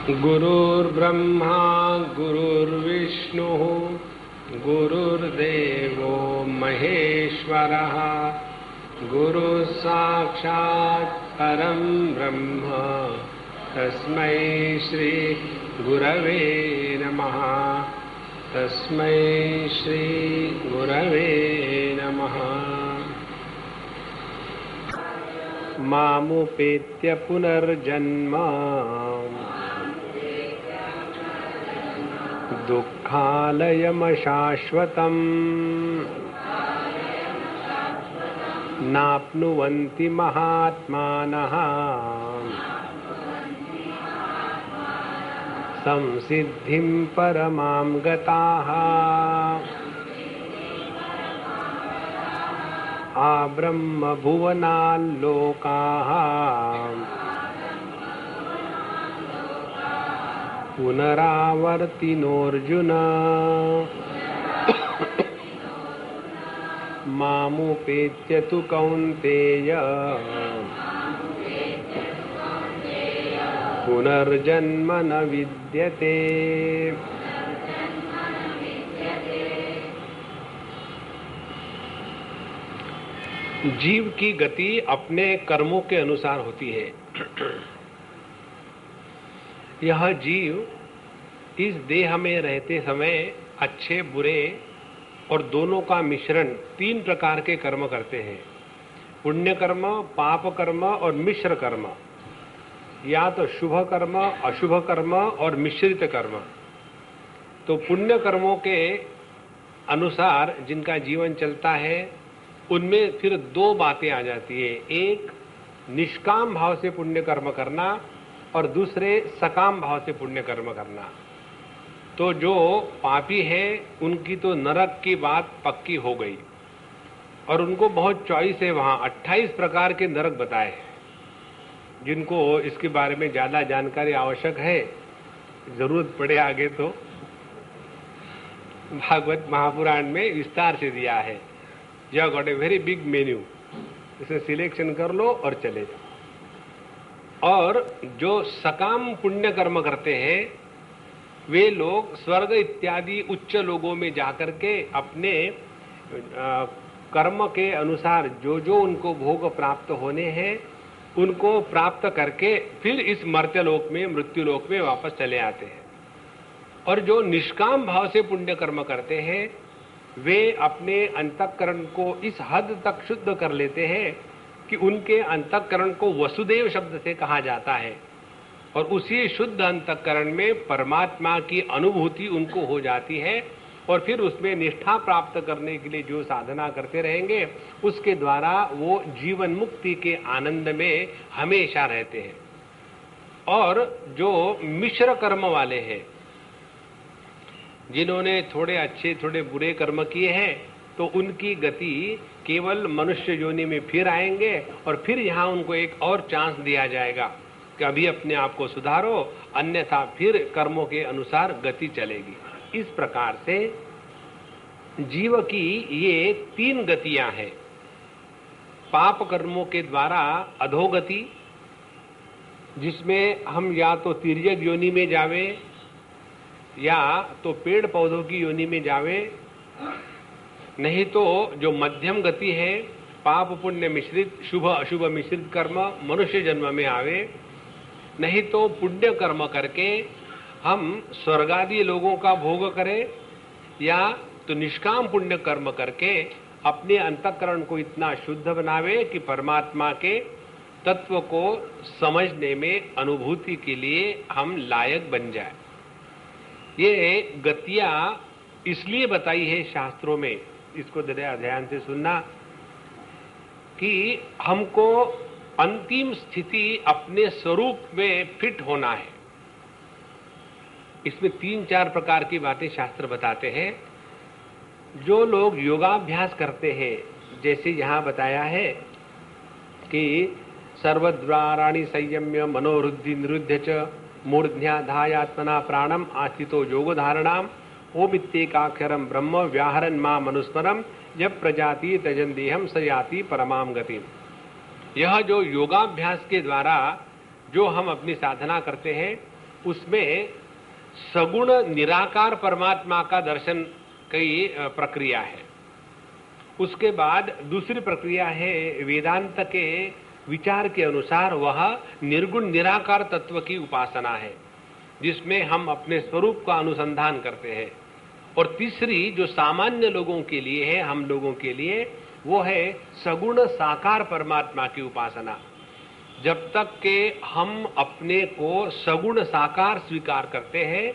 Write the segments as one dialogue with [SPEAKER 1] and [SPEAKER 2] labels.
[SPEAKER 1] गुरुर्ब्रह्मा गुरुर्विष्णुः गुरुर्देवो महेश्वरः गुरुः साक्षात् परं ब्रह्म तस्मै श्री गुरवे नमः। तस्मै श्री गुरवे नमः। मामुपेत्य पुनर्जन्म दुःखालयमशाश्वतम् नाप्नुवन्ति महात्मानः संसिद्धिं परमां गताः। आब्रह्मभुवनाल्लोकाः पुनरावर्तिनोऽर्जुन मामुपेत्य तु कौन्तेय पुनर्जन्म न विद्यते। जीव की गति अपने कर्मों के अनुसार होती है। यह जीव इस देह में रहते समय अच्छे बुरे और दोनों का मिश्रण 3 प्रकार के कर्म करते हैं। पुण्य कर्म, पाप कर्म और मिश्र कर्म, या तो शुभ कर्म, अशुभ कर्म और मिश्रित कर्म। तो पुण्य कर्मों के अनुसार जिनका जीवन चलता है उनमें फिर 2 बातें आ जाती है। एक निष्काम भाव से पुण्य कर्म करना और दूसरे सकाम भाव से पुण्य कर्म करना। तो जो पापी है उनकी तो नरक की बात पक्की हो गई और उनको बहुत चॉइस है। वहां 28 प्रकार के नरक बताए हैं। जिनको इसके बारे में ज्यादा जानकारी आवश्यक है, जरूरत पड़े आगे तो भागवत महापुराण में विस्तार से दिया है। यह got a very big menu, इसे सिलेक्शन कर लो और चले जाओ। और जो सकाम पुण्य कर्म करते हैं वे लोग स्वर्ग इत्यादि उच्च लोगों में जाकर के अपने कर्म के अनुसार जो जो उनको भोग प्राप्त होने हैं उनको प्राप्त करके फिर इस मर्त्यलोक में, मृत्युलोक में वापस चले आते हैं। और जो निष्काम भाव से पुण्य कर्म करते हैं वे अपने अंतःकरण को इस हद तक शुद्ध कर लेते हैं कि उनके अंतःकरण को वसुदेव शब्द से कहा जाता है और उसी शुद्ध अंतःकरण में परमात्मा की अनुभूति उनको हो जाती है। और फिर उसमें निष्ठा प्राप्त करने के लिए जो साधना करते रहेंगे उसके द्वारा वो जीवन मुक्ति के आनंद में हमेशा रहते हैं। और जो मिश्र कर्म वाले हैं, जिन्होंने थोड़े अच्छे थोड़े बुरे कर्म किए हैं, तो उनकी गति केवल मनुष्य योनि में फिर आएंगे और फिर यहाँ उनको एक और चांस दिया जाएगा कि अभी अपने आप को सुधारो, अन्यथा फिर कर्मों के अनुसार गति चलेगी। इस प्रकार से जीव की ये 3 गतियां हैं। पाप कर्मों के द्वारा अधोगति, जिसमें हम या तो तिर्यक योनि में जावे या तो पेड़ पौधों की योनि में जावे, नहीं तो जो मध्यम गति है पाप पुण्य मिश्रित, शुभ अशुभ मिश्रित कर्म मनुष्य जन्म में आवे, नहीं तो पुण्य कर्म करके हम स्वर्गादि लोगों का भोग करें, या तो निष्काम पुण्य कर्म करके अपने अंतःकरण को इतना शुद्ध बनावे कि परमात्मा के तत्व को समझने में, अनुभूति के लिए हम लायक बन जाए। ये गतियां इसलिए बताई है शास्त्रों में, इसको ध्यान से सुनना, कि हमको अंतिम स्थिति अपने स्वरूप में फिट होना है। इसमें 3-4 प्रकार की बातें शास्त्र बताते हैं। जो लोग योगाभ्यास करते हैं, जैसे यहाँ बताया है कि सर्वद्वाराणि संयम्य मनोरुद्धि निरुद्ध च मूर्ध्याधायात्मना प्राणम आस्थितो योगधारणाम ओमित्येकाक्षरम ब्रह्म व्याहरन् मां मनुस्मरम जब प्रजाति त्यजन देहम स याति परमाम गतिम। यह जो योगाभ्यास के द्वारा जो हम अपनी साधना करते हैं उसमें सगुण निराकार परमात्मा का दर्शन की प्रक्रिया है। उसके बाद दूसरी प्रक्रिया है वेदांत के विचार के अनुसार वह निर्गुण निराकार तत्व की उपासना है, जिसमें हम अपने स्वरूप का अनुसंधान करते हैं। और तीसरी जो सामान्य लोगों के लिए है, हम लोगों के लिए, वो है सगुण साकार परमात्मा की उपासना। जब तक के हम अपने को सगुण साकार स्वीकार करते हैं,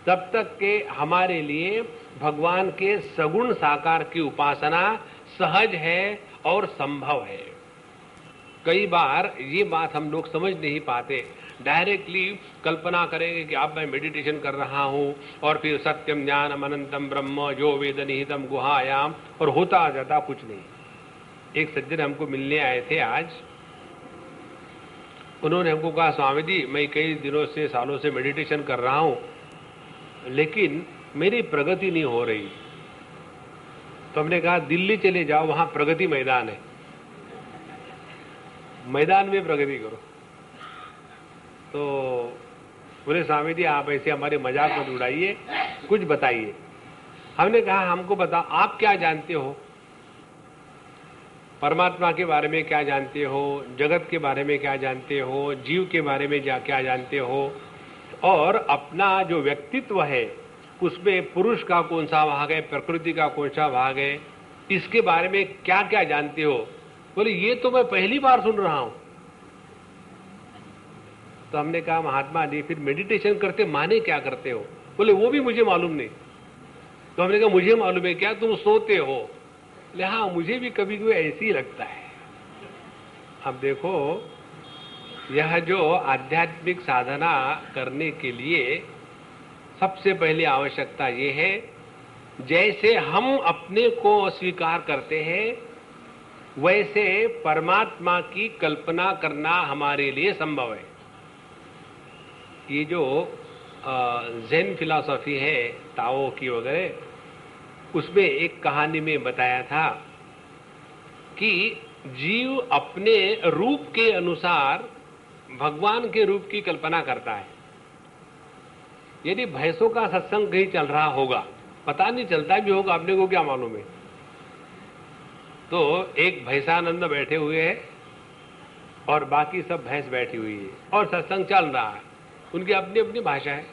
[SPEAKER 1] तब तक के हमारे लिए भगवान के सगुण साकार की उपासना सहज है और संभव है। कई बार ये बात हम लोग समझ नहीं पाते, डायरेक्टली कल्पना करेंगे कि अब मैं मेडिटेशन कर रहा हूँ और फिर सत्यम ज्ञानम अनंतम ब्रह्म जो वेद निहितम गुहायाम, और होता जाता कुछ नहीं। एक सज्जन हमको मिलने आए थे आज, उन्होंने हमको कहा, स्वामी जी मैं कई दिनों से सालों से मेडिटेशन कर रहा हूँ लेकिन मेरी प्रगति नहीं हो रही। तो हमने कहा दिल्ली चले जाओ, वहां प्रगति मैदान है, मैदान में प्रगति करो। तो बोले स्वामी जी आप ऐसे हमारे मजाक मत उड़ाइए, कुछ बताइए। हमने कहा हमको बता, आप क्या जानते हो, परमात्मा के बारे में क्या जानते हो, जगत के बारे में क्या जानते हो, जीव के बारे में क्या जानते हो, और अपना जो व्यक्तित्व है उसमें पुरुष का कौन सा भाग है, प्रकृति का कौन सा भाग है, इसके बारे में क्या क्या जानते हो। बोले ये तो मैं पहली बार सुन रहा हूं। तो हमने कहा महात्मा जी फिर मेडिटेशन करते माने क्या करते हो। बोले वो भी मुझे मालूम नहीं। तो हमने कहा मुझे मालूम है क्या, तुम सोते हो। बोले हाँ मुझे भी कभी कभी ऐसे ही लगता है। अब देखो यह जो आध्यात्मिक साधना करने के लिए सबसे पहले आवश्यकता ये है, जैसे हम अपने को स्वीकार करते हैं वैसे परमात्मा की कल्पना करना हमारे लिए संभव है। ये जो ज़ेन फिलॉसफी है ताओ की वगैरह, उसमें एक कहानी में बताया था कि जीव अपने रूप के अनुसार भगवान के रूप की कल्पना करता है। यदि भैंसों का सत्संग कहीं चल रहा होगा, पता नहीं चलता भी होगा, अपने को क्या मालूम है। तो एक भैंसानंद बैठे हुए हैं और बाकी सब भैंस बैठी हुई है और सत्संग चल रहा है। उनकी अपनी अपनी भाषा है,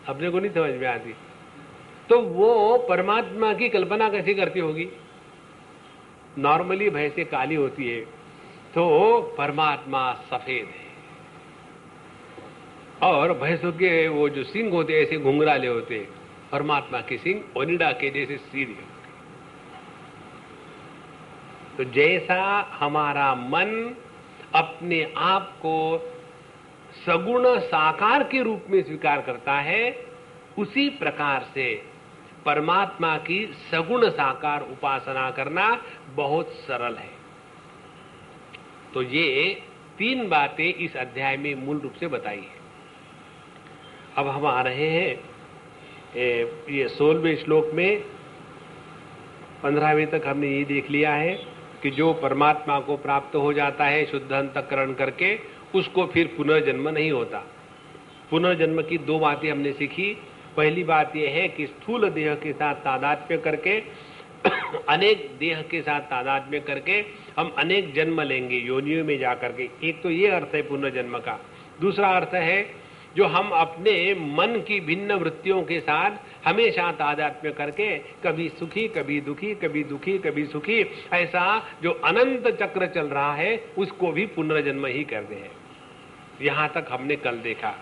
[SPEAKER 1] अपने को नहीं समझ में आती। तो वो परमात्मा की कल्पना कैसे करती होगी। नॉर्मली भैंसें काली होती है तो परमात्मा सफेद है, और भैंसों के वो जो सिंग होते ऐसे घुंघराले होते हैं, परमात्मा के सिंग ओनिडा के जैसे सीधे होते। तो जैसा हमारा मन अपने आप को सगुण साकार के रूप में स्वीकार करता है, उसी प्रकार से परमात्मा की सगुण साकार उपासना करना बहुत सरल है। तो ये तीन बातें इस अध्याय में मूल रूप से बताई है। अब हम आ रहे हैं ये 16वें श्लोक में। 15वें तक हमने ये देख लिया है कि जो परमात्मा को प्राप्त हो जाता है शुद्ध अंतःकरण करके, उसको फिर पुनर्जन्म नहीं होता। पुनर्जन्म की दो बातें हमने सीखी। पहली बात यह है कि स्थूल देह के साथ तादात्म्य करके अनेक देह के साथ तादात्म्य करके हम अनेक जन्म लेंगे योनियों में जाकर के। एक तो ये अर्थ है पुनर्जन्म का। दूसरा अर्थ है जो हम अपने मन की भिन्न वृत्तियों के साथ हमेशा तादात्म्य करके कभी सुखी कभी दुखी, कभी दुखी कभी सुखी, ऐसा जो अनंत चक्र चल रहा है उसको भी पुनर्जन्म ही करते हैं। यहां तक हमने कल देखा।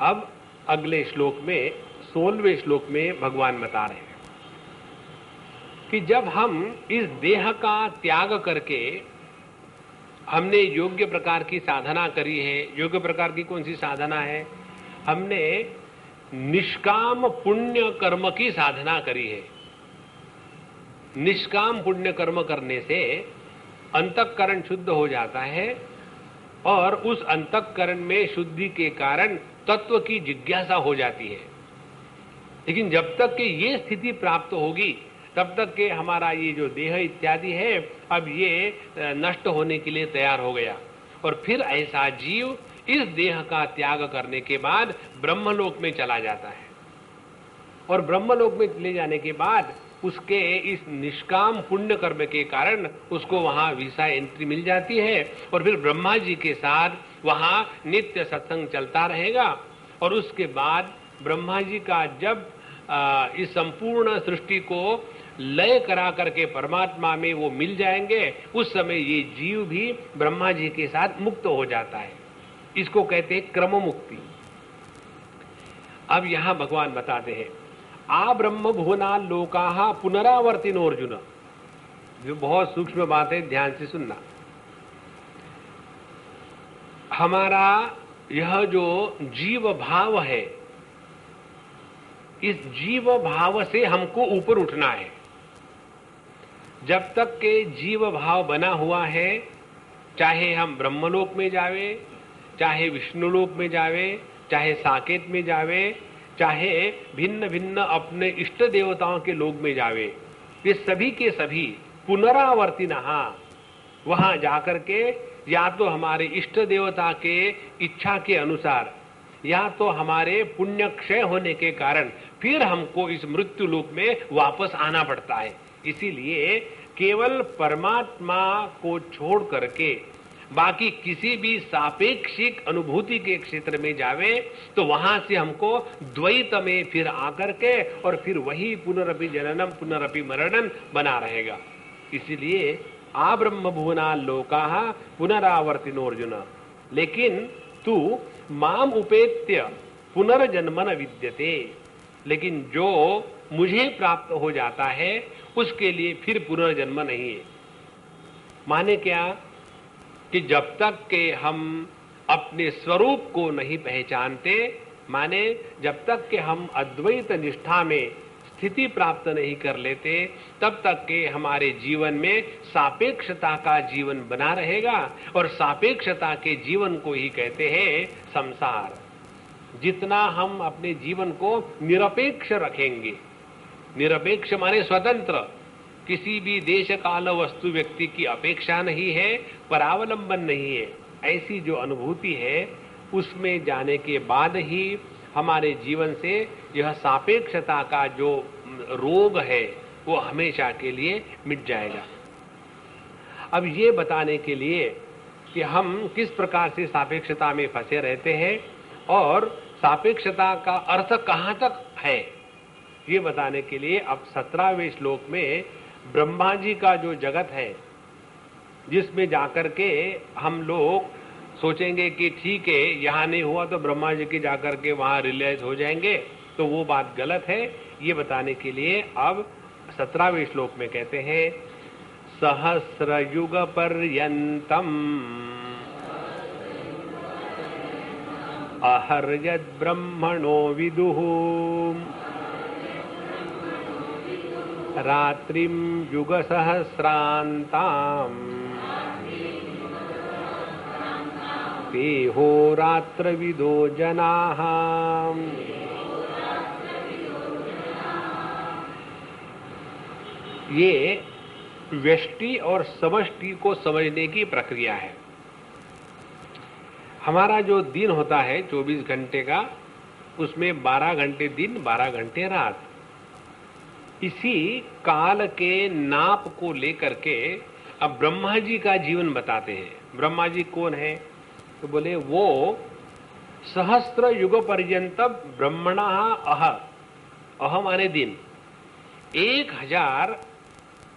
[SPEAKER 1] अब अगले श्लोक में 16वें श्लोक में भगवान बता रहे हैं कि जब हम इस देह का त्याग करके हमने योग्य प्रकार की साधना करी है। योग्य प्रकार की कौन सी साधना है? हमने निष्काम पुण्य कर्म की साधना करी है। निष्काम पुण्य कर्म करने से अंतःकरण शुद्ध हो जाता है और उस अंतःकरण में शुद्धि के कारण तत्व की जिज्ञासा हो जाती है। लेकिन जब तक कि ये स्थिति प्राप्त होगी तब तक के हमारा ये जो देह इत्यादि है अब ये नष्ट होने के लिए तैयार हो गया। और फिर ऐसा जीव इस देह का त्याग करने के बाद ब्रह्मलोक में चला जाता है। और ब्रह्मलोक में ले जाने के बाद उसके इस निष्काम पुण्य कर्म के कारण उसको वहां वीसा एंट्री मिल जाती है और फिर ब्रह्मा जी के साथ वहां नित्य सत्संग चलता रहेगा। और उसके बाद ब्रह्मा जी का जब इस संपूर्ण सृष्टि को लय करा करके परमात्मा में वो मिल जाएंगे, उस समय ये जीव भी ब्रह्मा जी के साथ मुक्त हो जाता है। इसको कहते हैं क्रम मुक्ति। अब यहां भगवान बताते हैं आ ब्रह्म भुवना लोकाहा पुनरावर्तिनो अर्जुन। जो बहुत सूक्ष्म बात है, ध्यान से सुनना। हमारा यह जो जीव भाव है, इस जीव भाव से हमको ऊपर उठना है। जब तक के जीव भाव बना हुआ है, चाहे हम ब्रह्मलोक में जावे, चाहे विष्णुलोक में जावे, चाहे साकेत में जावे, चाहे भिन्न भिन्न अपने इष्ट देवताओं के लोक में जावे, ये सभी के सभी पुनरावर्तिनहा वहां जाकर के या तो हमारे इष्ट देवता के इच्छा के अनुसार या तो हमारे पुण्य क्षय होने के कारण फिर हमको इस मृत्यु लोक में वापस आना पड़ता है। इसीलिए केवल परमात्मा को छोड़ करके बाकी किसी भी सापेक्षिक अनुभूति के क्षेत्र में जावे तो वहां से हमको द्वैत में फिर आकर के और फिर वही पुनरपि जननम पुनरपि मरणम बना रहेगा। इसीलिए आ ब्रह्म भुवना लोकाहा पुनरावर्तिनो अर्जुन। लेकिन तू माम उपेत्य पुनर्जन्म न विद्यते। लेकिन जो मुझे प्राप्त हो जाता है उसके लिए फिर पुनर्जन्म नहीं है। माने क्या कि जब तक के हम अपने स्वरूप को नहीं पहचानते, माने जब तक के हम अद्वैत निष्ठा में स्थिति प्राप्त नहीं कर लेते, तब तक के हमारे जीवन में सापेक्षता का जीवन बना रहेगा। और सापेक्षता के जीवन को ही कहते हैं संसार। जितना हम अपने जीवन को निरपेक्ष रखेंगे, निरपेक्ष माने स्वतंत्र, किसी भी देश काल वस्तु व्यक्ति की अपेक्षा नहीं है, परावलंबन नहीं है, ऐसी जो अनुभूति है उसमें जाने के बाद ही हमारे जीवन से यह सापेक्षता का जो रोग है वो हमेशा के लिए मिट जाएगा। अब ये बताने के लिए कि हम किस प्रकार से सापेक्षता में फंसे रहते हैं और सापेक्षता का अर्थ कहाँ तक है, ये बताने के लिए अब 17वें श्लोक में ब्रह्मा जी का जो जगत है, जिसमें जाकर के हम लोग सोचेंगे कि ठीक है यहाँ नहीं हुआ तो ब्रह्मा जी के जाकर के वहाँ रियलाइज हो जाएंगे, तो वो बात गलत है। ये बताने के लिए अब 17वें श्लोक में कहते हैं सहस्र युग पर्यंतम अहर्यद ब्रह्मणो विदुः रात्रिम युग सहस्रांताम तेहो रात्रविदो जनाः। ये व्यष्टि और समष्टि को समझने की प्रक्रिया है। हमारा जो दिन होता है 24 घंटे का, उसमें 12 घंटे दिन 12 घंटे रात। इसी काल के नाप को लेकर के अब ब्रह्मा जी का जीवन बताते हैं। ब्रह्मा जी कौन है? तो बोले वो सहस्त्र युग पर्यंत ब्रह्मणा अह माने दिन, 1000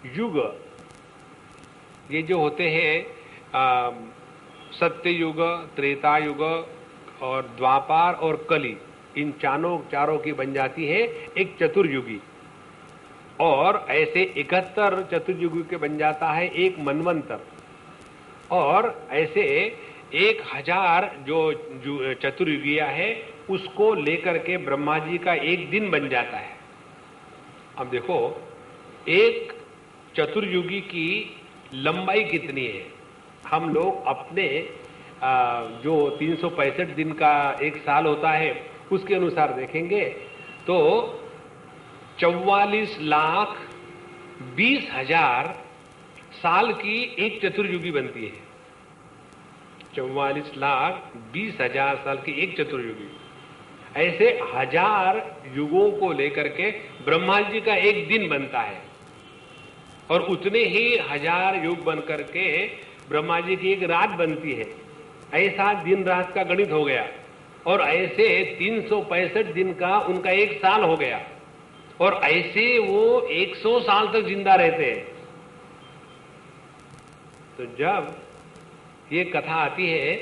[SPEAKER 1] युग ये जो होते हैं सत्य युग, त्रेता युग और द्वापार और कली, इन चारों की बन जाती है एक चतुर्युगी। और ऐसे 71 चतुर्युगी के बन जाता है एक मनवंतर। और ऐसे 1000 जो चतुर्युगिया है उसको लेकर के ब्रह्मा जी का एक दिन बन जाता है। अब देखो एक चतुर्युगी की लंबाई कितनी है। हम लोग अपने जो 365 दिन का एक साल होता है उसके अनुसार देखेंगे तो 44,20,000 साल की एक चतुर्युगी बनती है। 44,20,000 साल की एक चतुर्युगी। ऐसे 1000 युगों को लेकर के ब्रह्मा जी का एक दिन बनता है, और उतने ही 1000 युग बन करके ब्रह्मा जी की एक रात बनती है। ऐसा दिन रात का गणित हो गया, और ऐसे 365 दिन का उनका एक साल हो गया, और ऐसे वो 100 साल तक जिंदा रहते हैं। तो जब ये कथा आती है,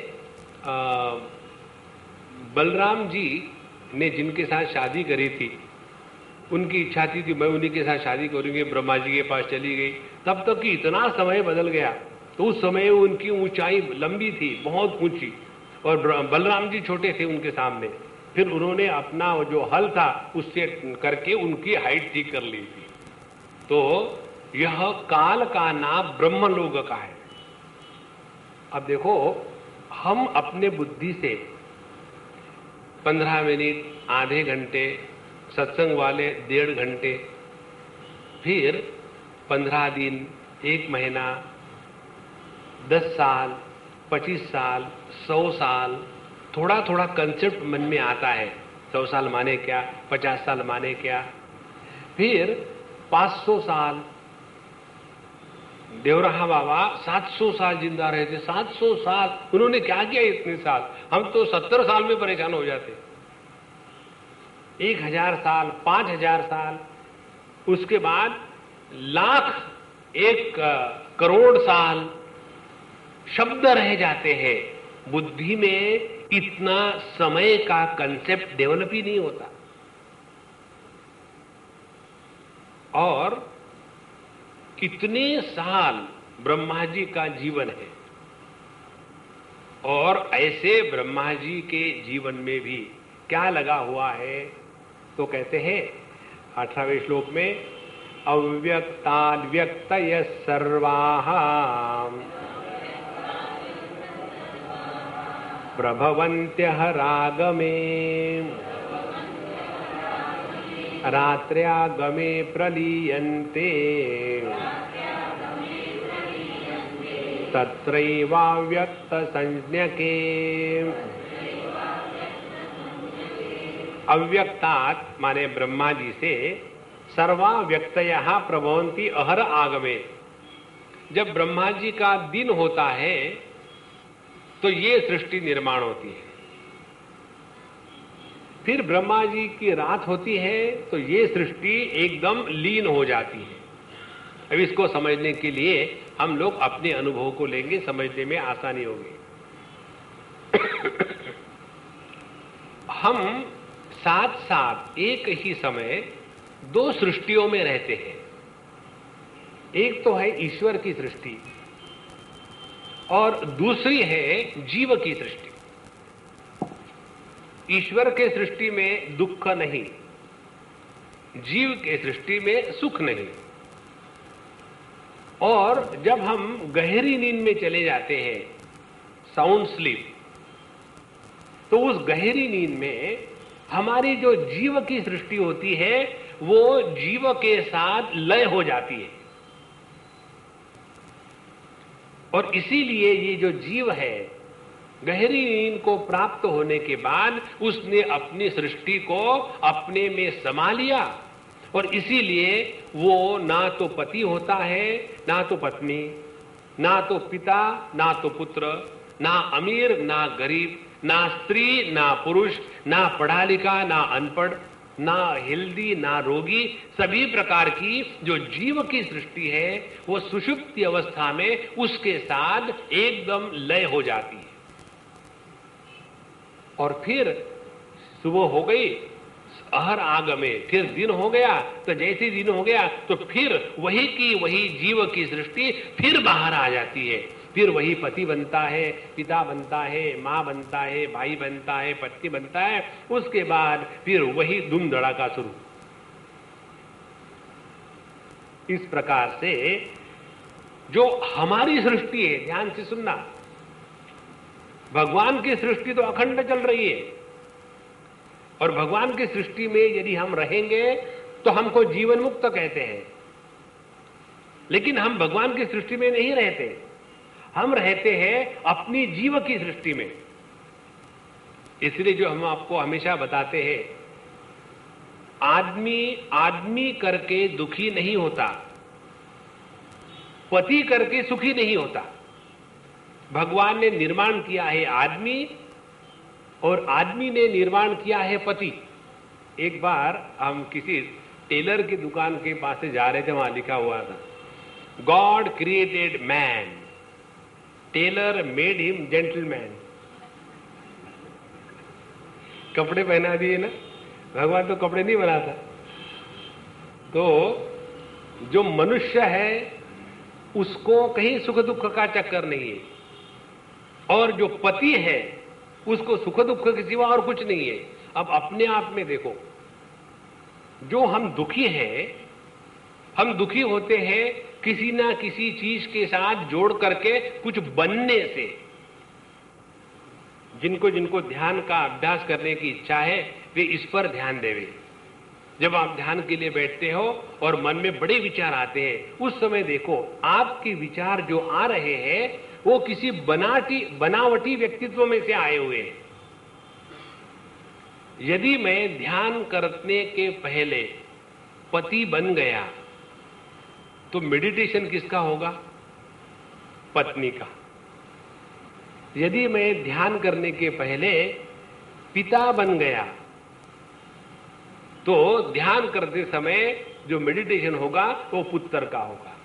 [SPEAKER 1] बलराम जी ने जिनके साथ शादी करी थी, उनकी इच्छा थी कि मैं उन्हीं के साथ शादी करूंगी, ब्रह्मा जी के पास चली गई। तब तक कि इतना समय बदल गया, तो उस समय उनकी ऊंचाई लंबी थी, बहुत ऊंची, और बलराम जी छोटे थे उनके सामने। फिर उन्होंने अपना जो हल था उससे करके उनकी हाइट ठीक कर ली थी। तो यह काल का नाम ब्रह्मलोक का है। अब देखो, हम अपने बुद्धि से 15 मिनट, आधे घंटे, सत्संग वाले 1.5 घंटे, फिर 15 दिन, 1 महीना, 10 साल, 25 साल, 100 साल, थोड़ा थोड़ा कंसेप्ट मन में आता है। 100 साल माने क्या, 50 साल माने क्या, फिर 500 साल। देवरहा बाबा 700 साल जिंदा रहे थे। 700 साल उन्होंने क्या किया इतने साल? हम तो 70 साल में परेशान हो जाते। 1000 साल, 5000 साल, उसके बाद लाख, 1 करोड़ साल शब्द रह जाते हैं। बुद्धि में इतना समय का कंसेप्ट डेवलप ही नहीं होता। और कितने साल ब्रह्मा जी का जीवन है, और ऐसे ब्रह्मा जी के जीवन में भी क्या लगा हुआ है? तो कहते हैं 18वें श्लोक में, अव्यक्ताद्व्यक्तयः सर्वाः प्रभवन्त्यः रागमे रात्र्यागमे प्रलीयन्ते तत्रैवाव्यक्त संज्ञके। अव्यक्तात् माने ब्रह्मा जी से सर्वा व्यक्तयः प्रभवन्ति अहर आगमे। जब ब्रह्मा जी का दिन होता है तो ये सृष्टि निर्माण होती है। फिर ब्रह्मा जी की रात होती है तो ये सृष्टि एकदम लीन हो जाती है। अब इसको समझने के लिए हम लोग अपने अनुभव को लेंगे, समझने में आसानी होगी। हम साथ साथ एक ही समय 2 सृष्टियों में रहते हैं। एक तो है ईश्वर की सृष्टि, और दूसरी है जीव की सृष्टि। ईश्वर के सृष्टि में दुख नहीं, जीव के सृष्टि में सुख नहीं। और जब हम गहरी नींद में चले जाते हैं, साउंड स्लीप, तो उस गहरी नींद में हमारी जो जीव की सृष्टि होती है वो जीव के साथ लय हो जाती है। और इसीलिए ये जो जीव है, गहरी नींद को प्राप्त होने के बाद उसने अपनी सृष्टि को अपने में समा लिया, और इसीलिए वो ना तो पति होता है, ना तो पत्नी, ना तो पिता, ना तो पुत्र, ना अमीर ना गरीब, ना स्त्री ना पुरुष, ना पढ़ा लिखा ना अनपढ़, ना हेल्दी ना रोगी। सभी प्रकार की जो जीव की सृष्टि है वो सुषुप्ति अवस्था में उसके साथ एकदम लय हो जाती है। और फिर सुबह हो गई, अहर आगमे, फिर दिन हो गया। तो जैसे दिन हो गया तो फिर वही की वही जीव की सृष्टि फिर बाहर आ जाती है। फिर वही पति बनता है, पिता बनता है, माँ बनता है, भाई बनता है, पत्नी बनता है। उसके बाद फिर वही धूम धड़ाका शुरू। इस प्रकार से जो हमारी सृष्टि है, ध्यान से सुनना, भगवान की सृष्टि तो अखंड चल रही है, और भगवान की सृष्टि में यदि हम रहेंगे तो हमको जीवन मुक्त कहते हैं। लेकिन हम भगवान की सृष्टि में नहीं रहते, हम रहते हैं अपनी जीव की सृष्टि में। इसलिए जो हम आपको हमेशा बताते हैं, आदमी आदमी करके दुखी नहीं होता, पति करके सुखी नहीं होता। भगवान ने निर्माण किया है आदमी और आदमी ने निर्माण किया है पति। एक बार हम किसी टेलर की दुकान के पास से जा रहे थे, वहां लिखा हुआ था, God created man, tailor made him gentleman. कपड़े पहना दिए ना, भगवान तो कपड़े नहीं बनाता। तो जो मनुष्य है उसको कहीं सुख दुख का चक्कर नहीं है, और जो पति है उसको सुख दुख के सिवा और कुछ नहीं है। अब अपने आप में देखो, जो हम दुखी हैं, हम दुखी होते हैं किसी ना किसी चीज के साथ जोड़ करके कुछ बनने से। जिनको जिनको ध्यान का अभ्यास करने की इच्छा है वे इस पर ध्यान देवे। जब आप ध्यान के लिए बैठते हो और मन में बड़े विचार आते हैं, उस समय देखो आपके विचार जो आ रहे हैं वो किसी बनावटी व्यक्तित्व में से आए हुए हैं। यदि मैं ध्यान करने के पहले पति बन गया तो मेडिटेशन किसका होगा? पत्नी का। यदि मैं ध्यान करने के पहले पिता बन गया तो ध्यान करते समय जो मेडिटेशन होगा वो पुत्र का होगा।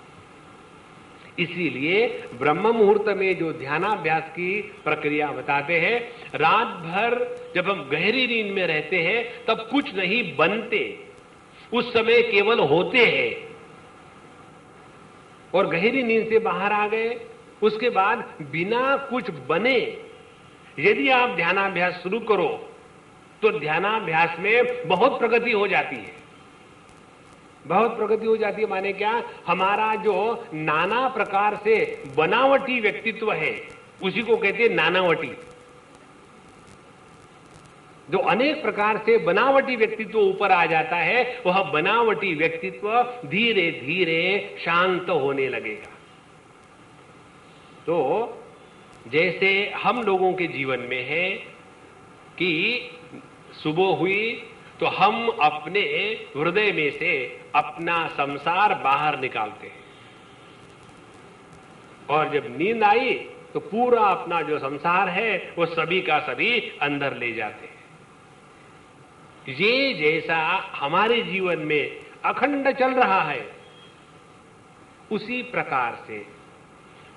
[SPEAKER 1] इसीलिए ब्रह्म मुहूर्त में जो ध्यानाभ्यास की प्रक्रिया बताते हैं, रात भर जब हम गहरी नींद में रहते हैं तब कुछ नहीं बनते, उस समय केवल होते हैं। और गहरी नींद से बाहर आ गए, उसके बाद बिना कुछ बने यदि आप ध्यानाभ्यास शुरू करो तो ध्यानाभ्यास में बहुत प्रगति हो जाती है। बहुत प्रगति हो जाती है माने क्या? हमारा जो नाना प्रकार से बनावटी व्यक्तित्व है उसी को कहते हैं नानावटी। जो अनेक प्रकार से बनावटी व्यक्तित्व ऊपर आ जाता है, वह बनावटी व्यक्तित्व धीरे धीरे शांत होने लगेगा। तो जैसे हम लोगों के जीवन में है कि सुबह हुई तो हम अपने हृदय में से अपना संसार बाहर निकालते हैं, और जब नींद आई तो पूरा अपना जो संसार है वो सभी का सभी अंदर ले जाते हैं। ये जैसा हमारे जीवन में अखंड चल रहा है, उसी प्रकार से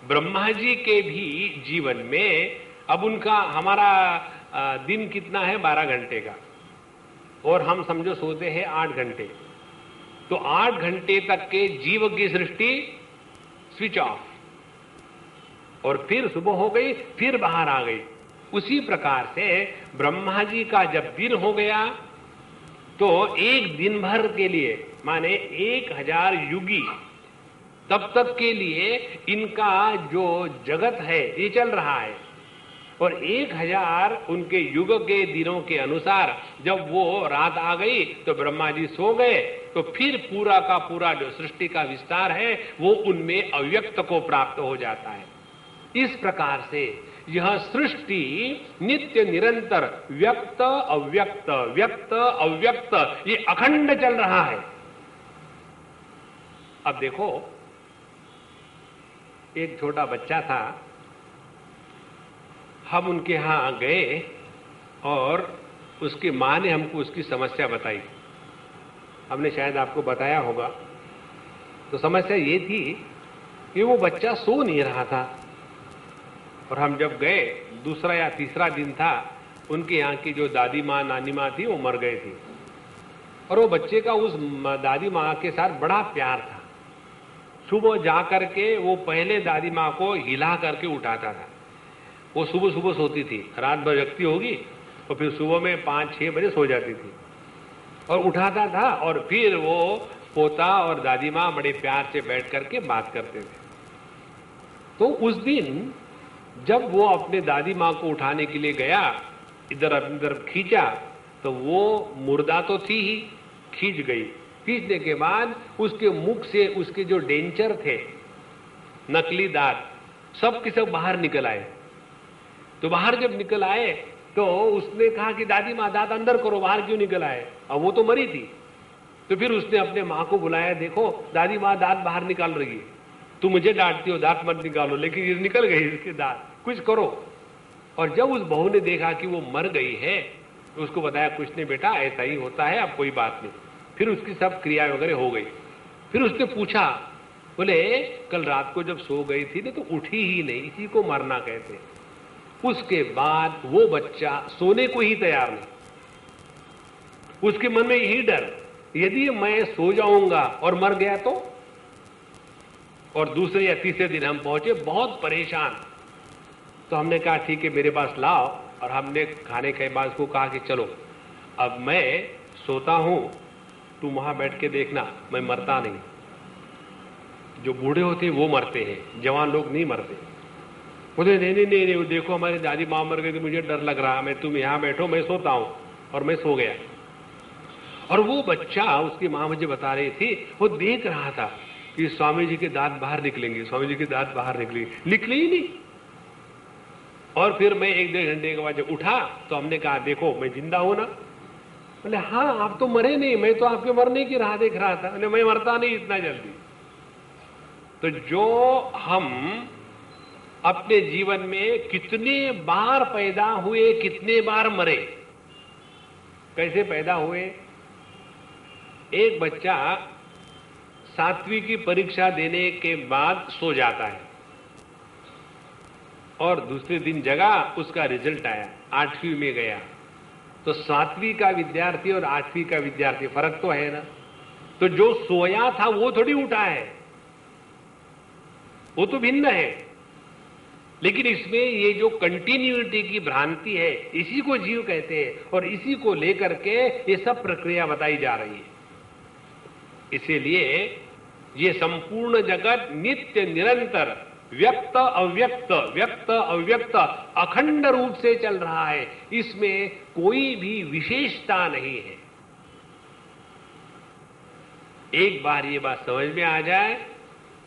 [SPEAKER 1] ब्रह्मा जी के भी जीवन में, अब उनका हमारा दिन कितना है? 12 घंटे का, और हम समझो सोते हैं 8 घंटे, तो 8 घंटे तक के जीव की सृष्टि स्विच ऑफ, और फिर सुबह हो गई, फिर बाहर आ गई। उसी प्रकार से ब्रह्मा जी का जब दिन हो गया तो एक दिन भर के लिए माने 1000 युगी तब तक के लिए इनका जो जगत है ये चल रहा है, और 1000 उनके युग के दिनों के अनुसार जब वो रात आ गई तो ब्रह्मा जी सो गए, तो फिर पूरा का पूरा जो सृष्टि का विस्तार है वो उनमें अव्यक्त को प्राप्त हो जाता है। इस प्रकार से यह सृष्टि नित्य निरंतर व्यक्त अव्यक्त व्यक्त अव्यक्त ये अखंड चल रहा है। अब देखो, एक छोटा बच्चा था, हम उनके यहां गए और उसकी मां ने हमको उसकी समस्या बताई। हमने शायद आपको बताया होगा। तो समस्या ये थी कि वो बच्चा सो नहीं रहा था, और हम जब गए, दूसरा या तीसरा दिन था, उनके यहाँ की जो दादी माँ नानी माँ थी वो मर गए थी, और वो बच्चे का उस दादी माँ के साथ बड़ा प्यार था। सुबह जा करके वो पहले दादी माँ को हिला करके उठाता था। वो सुबह सुबह सोती थी, रात भर जगती होगी और फिर सुबह में 5-6 बजे सो जाती थी, और उठाता था, और फिर वो पोता और दादी माँ बड़े प्यार से बैठ करके बात करते थे। तो उस दिन जब वो अपने दादी माँ को उठाने के लिए गया, इधर अपनी तरफ खींचा तो वो मुर्दा तो थी ही, खींच गई। खींचने के बाद उसके मुख से उसके जो डेंचर थे, नकली दांत, सब के सब बाहर निकल आए। तो बाहर जब निकल आए तो उसने कहा कि दादी माँ दांत अंदर करो, बाहर क्यों निकल आए? अब वो तो मरी थी। तो फिर उसने अपने माँ को बुलाया, देखो दादी माँ दांत बाहर निकाल रही है, तुम मुझे डांटती हो दांत मत निकालो, लेकिन ये निकल गई इसके दांत, कुछ करो। और जब उस बहू ने देखा कि वो मर गई है तो उसको बताया, कुछ नहीं बेटा, ऐसा ही होता है, अब कोई बात नहीं। फिर उसकी सब क्रिया वगैरह हो गई। फिर उसने पूछा, बोले कल रात को जब सो गई थी ना तो उठी ही नहीं, इसी को मरना कहते हैं। उसके बाद वो बच्चा सोने को ही तैयार नहीं। उसके मन में यही डर, यदि मैं सो जाऊंगा और मर गया तो। और दूसरे या तीसरे दिन हम पहुंचे बहुत परेशान। तो हमने कहा ठीक है मेरे पास लाओ, और हमने खाने के बाद उसको कहा कि चलो अब मैं सोता हूं, तुम वहां बैठ के देखना, मैं मरता नहीं। जो बूढ़े होते हैं वो मरते हैं, जवान लोग नहीं मरते। बोले नहीं नहीं नहीं नहीं, देखो हमारी दादी माँ मर गई तो मुझे डर लग रहा, मैं तुम यहां बैठो, मैं सोता हूं। और मैं सो गया। और वो बच्चा, उसकी माँ मुझे बता रही थी, वो देख रहा था कि स्वामी जी के दांत बाहर निकलेंगे, स्वामी जी के दांत बाहर निकलेंगे, निकले ही नहीं। और फिर मैं 1-1.5 घंटे के बाद जब उठा तो हमने कहा देखो मैं जिंदा हूं ना? बोले हाँ आप तो मरे नहीं, मैं तो आपके मरने की राह देख रहा था। मैं मरता नहीं इतना जल्दी। तो जो हम अपने जीवन में कितने बार पैदा हुए, कितने बार मरे, कैसे पैदा हुए? एक बच्चा 7वीं की परीक्षा देने के बाद सो जाता है और दूसरे दिन जगा, उसका रिजल्ट आया, 8वीं में गया। तो 7वीं का विद्यार्थी और 8वीं का विद्यार्थी, फर्क तो है ना? तो जो सोया था वो थोड़ी उठा है, वो तो भिन्न है। लेकिन इसमें ये जो कंटिन्यूटी की भ्रांति है, इसी को जीव कहते हैं, और इसी को लेकर के ये सब प्रक्रिया बताई जा रही है। इसीलिए ये संपूर्ण जगत नित्य निरंतर व्यक्त अव्यक्त, व्यक्त अव्यक्त अखंड रूप से चल रहा है, इसमें कोई भी विशेषता नहीं है। एक बार ये बात समझ में आ जाए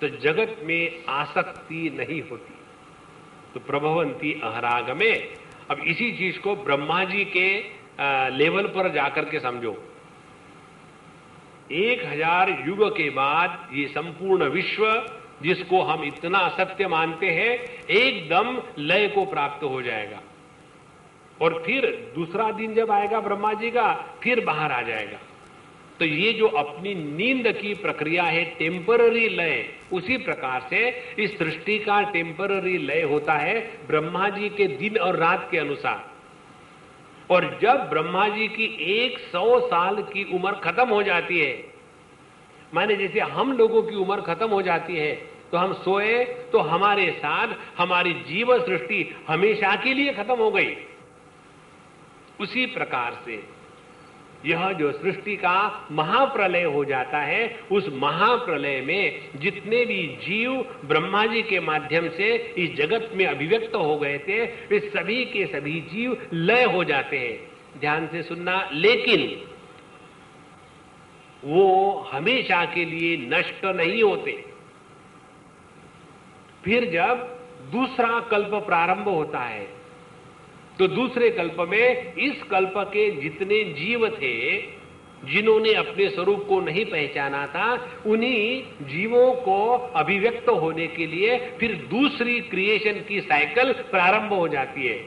[SPEAKER 1] तो जगत में आसक्ति नहीं होती। तो प्रभवंती अहरागमे, अब इसी चीज को ब्रह्मा जी के लेवल पर जाकर के समझो। 1000 युग के बाद ये संपूर्ण विश्व, जिसको हम इतना सत्य मानते हैं, एकदम लय को प्राप्त हो जाएगा। और फिर दूसरा दिन जब आएगा ब्रह्मा जी का, फिर बाहर आ जाएगा। तो ये जो अपनी नींद की प्रक्रिया है, टेम्पररी लय, उसी प्रकार से इस सृष्टि का टेम्पररी लय होता है ब्रह्मा जी के दिन और रात के अनुसार। और जब ब्रह्मा जी की 100 साल की उम्र खत्म हो जाती है, माने जैसे हम लोगों की उम्र खत्म हो जाती है, तो हम सोए तो हमारे साथ हमारी जीव सृष्टि हमेशा के लिए खत्म हो गई। उसी प्रकार से यह जो सृष्टि का महाप्रलय हो जाता है, उस महाप्रलय में जितने भी जीव ब्रह्मा जी के माध्यम से इस जगत में अभिव्यक्त हो गए थे, वे सभी के सभी जीव लय हो जाते हैं। ध्यान से सुनना, लेकिन वो हमेशा के लिए नष्ट नहीं होते। फिर जब दूसरा कल्प प्रारंभ होता है तो दूसरे कल्प में इस कल्प के जितने जीव थे, जिन्होंने अपने स्वरूप को नहीं पहचाना था, उन्हीं जीवों को अभिव्यक्त होने के लिए फिर दूसरी क्रिएशन की साइकिल प्रारंभ हो जाती है।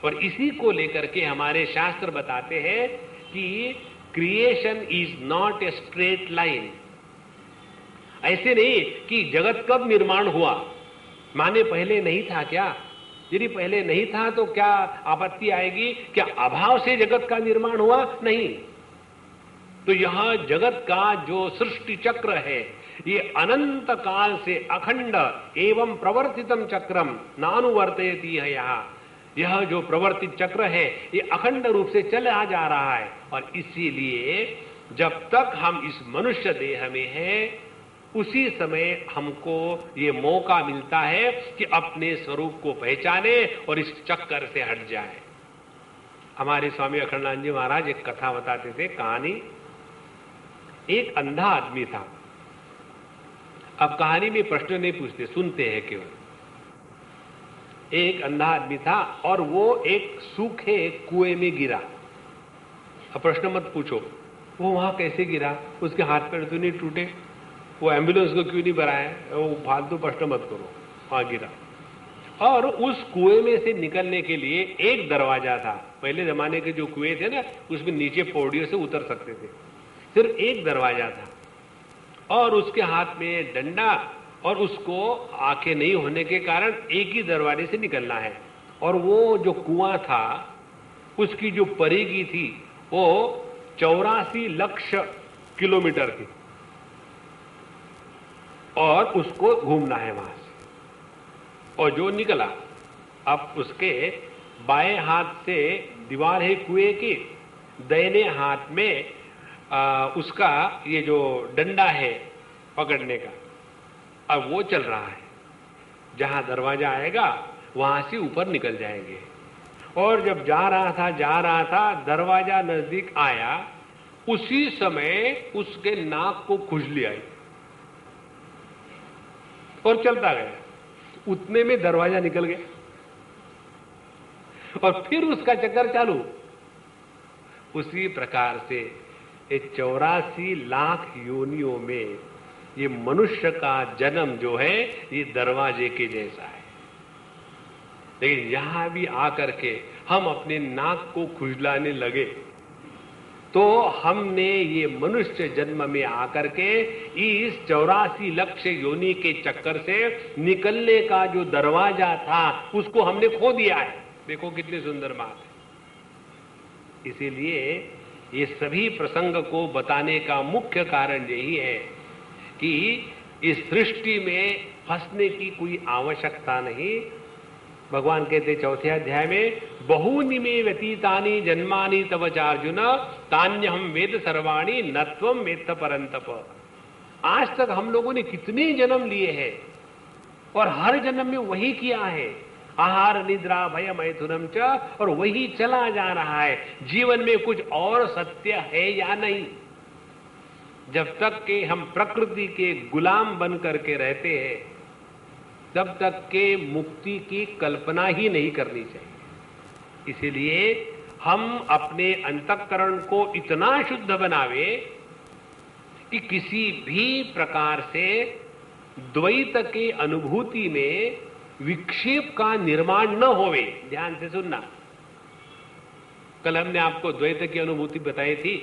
[SPEAKER 1] और इसी को लेकर के हमारे शास्त्र बताते हैं कि creation is not a straight line. ऐसे नहीं कि जगत कब निर्माण हुआ, माने पहले नहीं था क्या? यदि पहले नहीं था तो क्या आपत्ति आएगी? क्या अभाव से जगत का निर्माण हुआ? नहीं। तो यह जगत का जो सृष्टि चक्र है, ये अनंत काल से अखंड एवं प्रवर्तितम चक्रम नानुवर्तयति है। यह जो प्रवर्तित चक्र है, ये अखंड रूप से चला जा रहा है। और इसीलिए जब तक हम इस मनुष्य देह में हैं, उसी समय हमको ये मौका मिलता है कि अपने स्वरूप को पहचाने और इस चक्कर से हट जाए। हमारे स्वामी अखंडानंद जी महाराज एक कथा बताते थे, कहानी। एक अंधा आदमी था। अब कहानी में प्रश्न नहीं पूछते, सुनते हैं केवल। एक अंधा आदमी था और वो एक सूखे कुएं में गिरा। अब प्रश्न मत पूछो वो वहां कैसे गिरा, उसके हाथ पैर तो नहीं टूटे, वो एम्बुलेंस को क्यों नहीं बुलाया, वो फालतू प्रश्न मत करो, वहां गिरा। और उस कुएं में से निकलने के लिए एक दरवाजा था। पहले जमाने के जो कुएं थे ना, उसमें नीचे पौड़ियों से उतर सकते थे, सिर्फ एक दरवाजा था और उसके हाथ में डंडा, और उसको आंखें नहीं होने के कारण एक ही दरवाजे से निकलना है। और वो जो कुआं था उसकी जो परिधि थी वो 84 लाख किलोमीटर थी और उसको घूमना है वहां से। और जो निकला, अब उसके बाएं हाथ से दीवार है कुएं की, दाहिने हाथ में उसका ये जो डंडा है पकड़ने का। अब वो चल रहा है, जहां दरवाजा आएगा वहां से ऊपर निकल जाएंगे। और जब जा रहा था दरवाजा नजदीक आया, उसी समय उसके नाक को खुजली आई और चलता गया। उतने में दरवाजा निकल गया और फिर उसका चक्कर चालू। उसी प्रकार से ये 84 लाख योनियों में ये मनुष्य का जन्म जो है ये दरवाजे के जैसा है। लेकिन यहां भी आकर के हम अपने नाक को खुजलाने लगे तो हमने ये मनुष्य जन्म में आकर के इस 84 लाख योनि के चक्कर से निकलने का जो दरवाजा था उसको हमने खो दिया है। देखो कितनी सुंदर बात है। इसीलिए ये सभी प्रसंग को बताने का मुख्य कारण यही है कि इस सृष्टि में फंसने की कोई आवश्यकता नहीं। भगवान कहते चौथे अध्याय में, बहूनि मे व्यतीतानि जन्मानि तव चार्जुन तान्यहम वेद सर्वाणि न त्वं वेत्थ परंतप। आज तक हम लोगों ने कितने जन्म लिए हैं और हर जन्म में वही किया है, आहार निद्रा भय मैथुनम च, और वही चला जा रहा है। जीवन में कुछ और सत्य है या नहीं? जब तक कि हम प्रकृति के गुलाम बन करके रहते हैं तब तक के मुक्ति की कल्पना ही नहीं करनी चाहिए। इसीलिए हम अपने अंतःकरण को इतना शुद्ध बनावे कि किसी भी प्रकार से द्वैत के अनुभूति में विक्षेप का निर्माण न होवे। ध्यान से सुनना, कल हमने आपको द्वैत की अनुभूति बताई थी।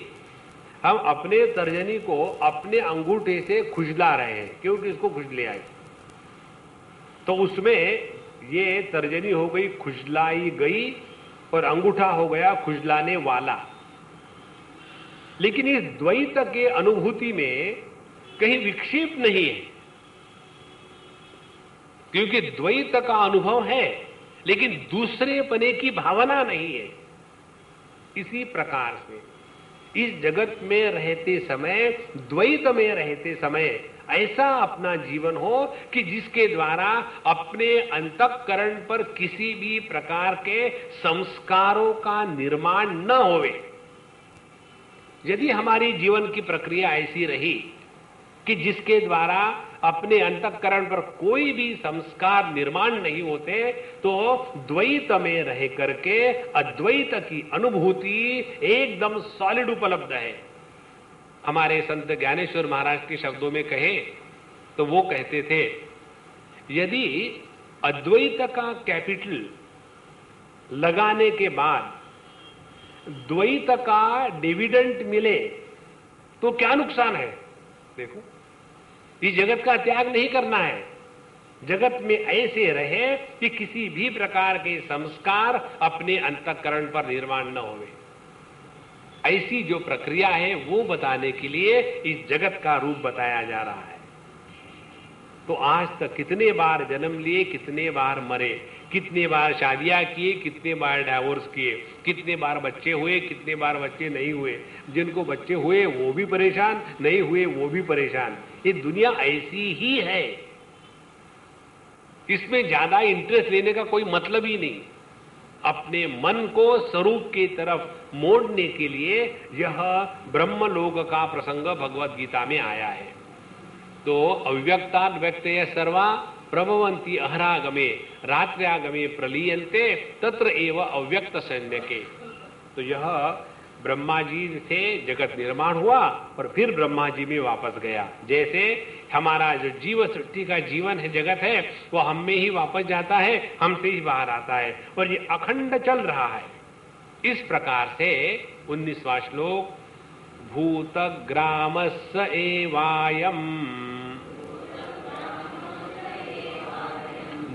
[SPEAKER 1] हम अपने तर्जनी को अपने अंगूठे से खुजला रहे हैं क्योंकि इसको खुजले आई, तो उसमें ये तर्जनी हो गई खुजलाई गई और अंगूठा हो गया खुजलाने वाला। लेकिन इस द्वैत के अनुभूति में कहीं विक्षेप नहीं है, क्योंकि द्वैत का अनुभव है लेकिन दूसरे पने की भावना नहीं है। इसी प्रकार से इस जगत में रहते समय, द्वैत में रहते समय ऐसा अपना जीवन हो कि जिसके द्वारा अपने अंतःकरण पर किसी भी प्रकार के संस्कारों का निर्माण न होवे। यदि हमारी जीवन की प्रक्रिया ऐसी रही कि जिसके द्वारा अपने अंतःकरण पर कोई भी संस्कार निर्माण नहीं होते, तो द्वैत में रह करके अद्वैत की अनुभूति एकदम सॉलिड उपलब्ध है। हमारे संत ज्ञानेश्वर महाराज के शब्दों में कहे तो वो कहते थे, यदि अद्वैत का कैपिटल लगाने के बाद द्वैत का डिविडेंड मिले तो क्या नुकसान है? देखो, इस जगत का त्याग नहीं करना है, जगत में ऐसे रहे कि किसी भी प्रकार के संस्कार अपने अंतःकरण पर निर्माण न होवे। ऐसी जो प्रक्रिया है वो बताने के लिए इस जगत का रूप बताया जा रहा है। तो आज तक कितने बार जन्म लिए, कितने बार मरे, कितने बार शादियां किए, कितने बार डाइवोर्स किए, कितने बार बच्चे हुए, कितने बार बच्चे नहीं हुए। जिनको बच्चे हुए वो भी परेशान, नहीं हुए वो भी परेशान। ये दुनिया ऐसी ही है, इसमें ज्यादा इंटरेस्ट लेने का कोई मतलब ही नहीं। अपने मन को स्वरूप की तरफ मोड़ने के लिए यह ब्रह्मलोक का प्रसंग भगवत गीता में आया है। तो अव्यक्ताद् व्यक्तयः सर्वा प्रभवन्ति अहरागमे रात्र्यागमे प्रलीयन्ते तत्र एव अव्यक्त संज्ञके। तो यह ब्रह्मा जी से जगत निर्माण हुआ और फिर ब्रह्मा जी में वापस गया। जैसे हमारा जो जीव सृष्टि का जीवन है, जगत है, वो हम में ही वापस जाता है, हमसे ही बाहर आता है और ये अखंड चल रहा है। इस प्रकार से 19वां श्लोक, भूतग्रामस्य एवायम्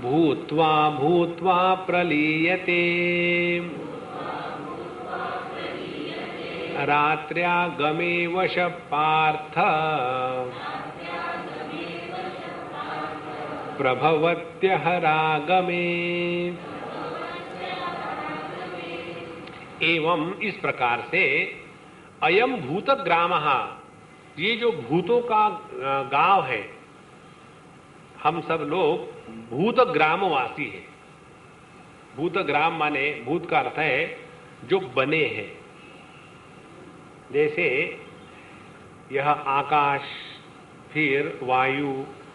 [SPEAKER 1] भूत्वा भूत्वा प्रलीयते रात्र्यागमे वश पार्थ प्रभवत्यहरागमे। एवं इस प्रकार से अयम भूतग्रामः, ये जो भूतों का गांव है, हम सब लोग भूतग्रामवासी हैं। भूतग्राम माने भूत का अर्थ है जो बने हैं। जैसे यह आकाश, फिर वायु,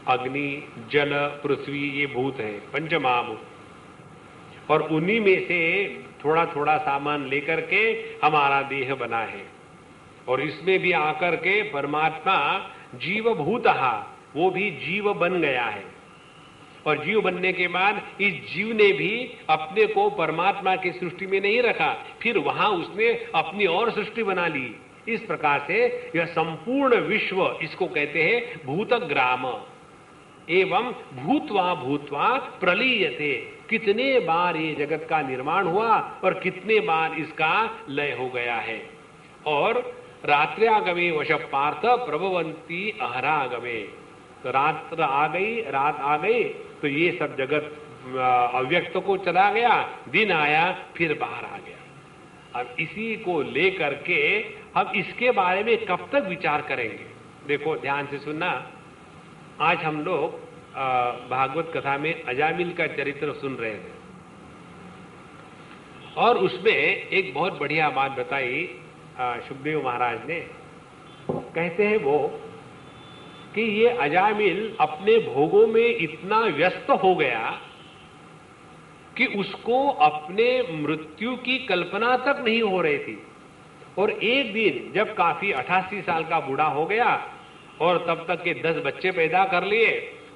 [SPEAKER 1] अग्नि, जल, पृथ्वी, ये भूत है, पंचमहाभूत। और उन्हीं में से थोड़ा थोड़ा सामान लेकर के हमारा देह बना है। और इसमें भी आकर के परमात्मा जीवभूतः, वो भी जीव बन गया है। और जीव बनने के बाद इस जीव ने भी अपने को परमात्मा की सृष्टि में नहीं रखा, फिर वहां उसने अपनी और सृष्टि बना ली। इस प्रकार से यह संपूर्ण विश्व, इसको कहते हैं भूतग्राम। एवं भूत्वा भूत्वा प्रलीयते, कितने बार ये जगत का निर्माण हुआ और कितने बार इसका लय हो गया है। और रात्र्यागमे वश पार्थ प्रभवन्ति अहरागमे, तो रात्र आ गई, रात आ गई, तो ये सब जगत अव्यक्त को चला गया, दिन आया, फिर बाहर आ गया। अब इसी को लेकर के हम इसके बारे में कब तक विचार करेंगे? देखो ध्यान से सुनना। आज हम लोग भागवत कथा में अजामिल का चरित्र सुन रहे थे और उसमें एक बहुत बढ़िया बात बताई सुखदेव महाराज ने। कहते हैं वो कि ये अजामिल अपने भोगों में इतना व्यस्त हो गया कि उसको अपने मृत्यु की कल्पना तक नहीं हो रही थी। और एक दिन जब काफी 88 साल का बूढ़ा हो गया और तब तक के 10 बच्चे पैदा कर लिए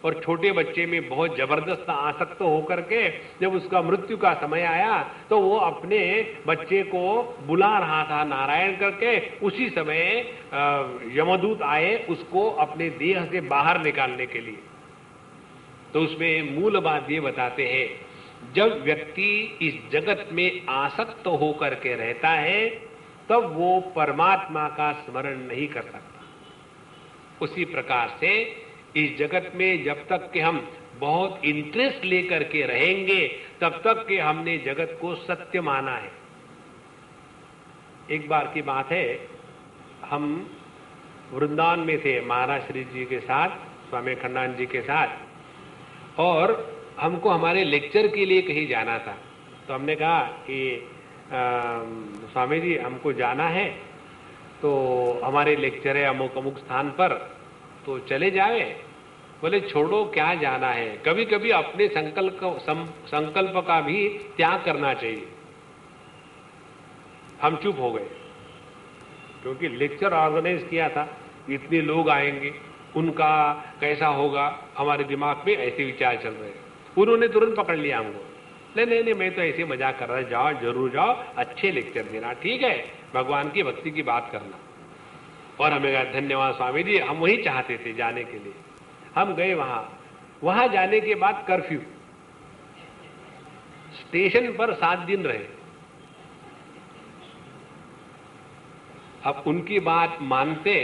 [SPEAKER 1] और छोटे बच्चे में बहुत जबरदस्त आसक्त होकर के जब उसका मृत्यु का समय आया तो वो अपने बच्चे को बुला रहा था नारायण करके। उसी समय यमदूत आए उसको अपने देह से बाहर निकालने के लिए। तो उसमें मूल बात ये बताते हैं, जब व्यक्ति इस जगत में आसक्त होकर के रहता है तब वो परमात्मा का स्मरण नहीं कर सकता। उसी प्रकार से इस जगत में जब तक कि हम बहुत इंटरेस्ट लेकर के रहेंगे तब तक कि हमने जगत को सत्य माना है। एक बार की बात है, हम वृंदावन में थे महाराज श्री जी के साथ, स्वामी खंडान जी के साथ, और हमको हमारे लेक्चर के लिए कहीं जाना था। तो हमने कहा कि स्वामी जी हमको जाना है, तो हमारे लेक्चर है अमुक अमुक स्थान पर, तो चले जाए। बोले छोड़ो क्या जाना है, कभी कभी अपने संकल्प का भी त्याग करना चाहिए। हम चुप हो गए क्योंकि लेक्चर ऑर्गेनाइज किया था, इतने लोग आएंगे, उनका कैसा होगा, हमारे दिमाग में ऐसे विचार चल रहे हैं। उन्होंने तुरंत पकड़ लिया हमको, नहीं मैं तो ऐसे मजाक कर रहा, जाओ जरूर जाओ, अच्छे लेक्चर देना, ठीक है, भगवान की भक्ति की बात करना। और हमें कहा धन्यवाद स्वामी जी, हम वही चाहते थे जाने के लिए। हम गए वहां जाने के बाद कर्फ्यू, स्टेशन पर 7 दिन रहे। अब उनकी बात मानते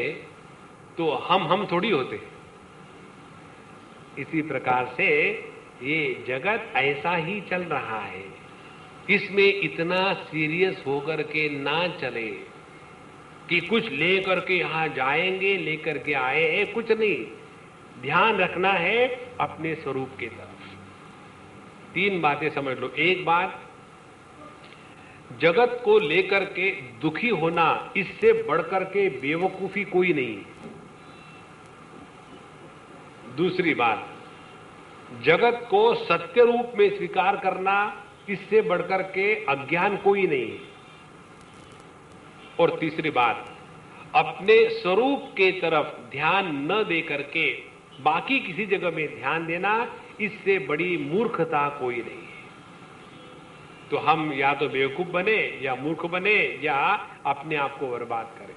[SPEAKER 1] तो हम थोड़ी होते। इसी प्रकार से ये जगत ऐसा ही चल रहा है, इसमें इतना सीरियस होकर के ना चले कि कुछ लेकर के यहां जाएंगे, लेकर के आए हैं, कुछ नहीं। ध्यान रखना है अपने स्वरूप की तरफ। 3 बातें समझ लो। एक बात, जगत को लेकर के दुखी होना, इससे बढ़कर के बेवकूफी कोई नहीं। दूसरी बात, जगत को सत्य रूप में स्वीकार करना, इससे बढ़कर के अज्ञान कोई नहीं है। और तीसरी बात, अपने स्वरूप के तरफ ध्यान न दे करके बाकी किसी जगह में ध्यान देना, इससे बड़ी मूर्खता कोई नहीं है। तो हम या तो बेवकूफ बने या मूर्ख बने या अपने आप को बर्बाद करें।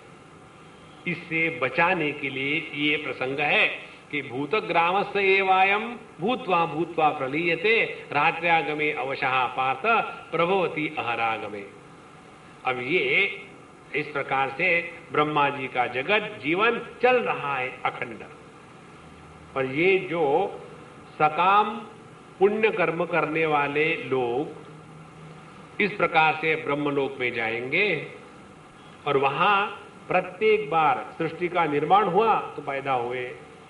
[SPEAKER 1] इससे बचाने के लिए ये प्रसंग है कि भूतग्रामस्य एवायम भूत्वा भूत्वा प्रलीयते रात्र्यागमे अवशः पार्थ प्रभवति अहरागमे। अब ये इस प्रकार से ब्रह्मा जी का जगत जीवन चल रहा है अखंड। और ये जो सकाम पुण्य कर्म करने वाले लोग इस प्रकार से ब्रह्मलोक में जाएंगे और वहां प्रत्येक बार सृष्टि का निर्माण हुआ तो पैदा हुए,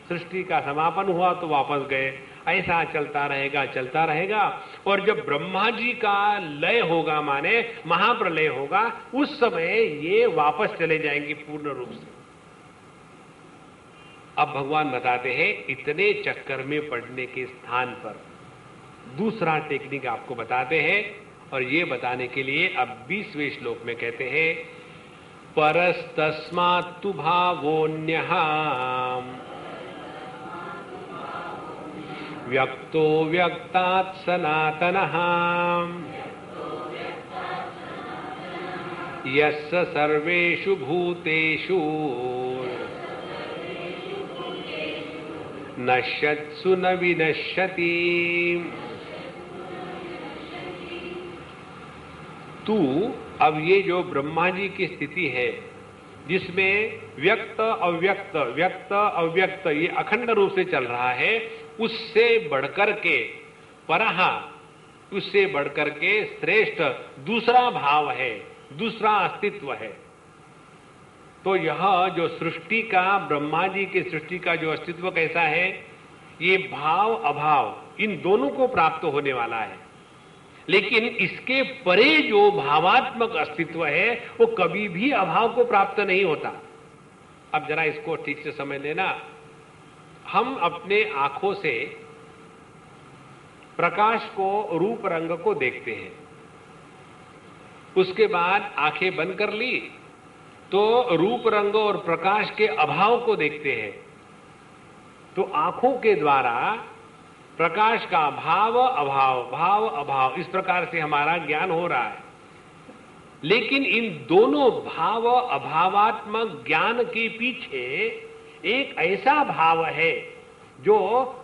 [SPEAKER 1] सृष्टि का समापन हुआ तो वापस गए, ऐसा चलता रहेगा। और जब ब्रह्मा जी का लय होगा, माने महाप्रलय होगा, उस समय ये वापस चले जाएंगे पूर्ण रूप से। अब भगवान बताते हैं इतने चक्कर में पड़ने के स्थान पर दूसरा टेक्निक आपको बताते हैं। और ये बताने के लिए अब 20वें श्लोक में कहते हैं, परस्तस्मात्तु भावोऽन्यः व्यक्तो व्यक्तात् सनातनः यस्य सर्वेषु भूतेषु नश्यत्सु न विनश्यति। तू, अब ये जो ब्रह्मा जी की स्थिति है जिसमें व्यक्त अव्यक्त व्यक्त अव्यक्त ये अखंड रूप से चल रहा है, उससे बढ़कर के परहा, उससे बढ़कर के श्रेष्ठ दूसरा भाव है, दूसरा अस्तित्व है। तो यह जो सृष्टि का, ब्रह्मा जी की सृष्टि का जो अस्तित्व कैसा है, ये भाव अभाव इन दोनों को प्राप्त होने वाला है। लेकिन इसके परे जो भावात्मक अस्तित्व है वो कभी भी अभाव को प्राप्त नहीं होता। अब जरा इसको ठीक से समझ लेना। हम अपने आंखों से प्रकाश को, रूप रंग को देखते हैं, उसके बाद आंखें बंद कर ली तो रूप रंग और प्रकाश के अभाव को देखते हैं। तो आंखों के द्वारा प्रकाश का भाव अभाव, भाव अभाव, इस प्रकार से हमारा ज्ञान हो रहा है। लेकिन इन दोनों भाव अभावात्मक ज्ञान के पीछे एक ऐसा भाव है जो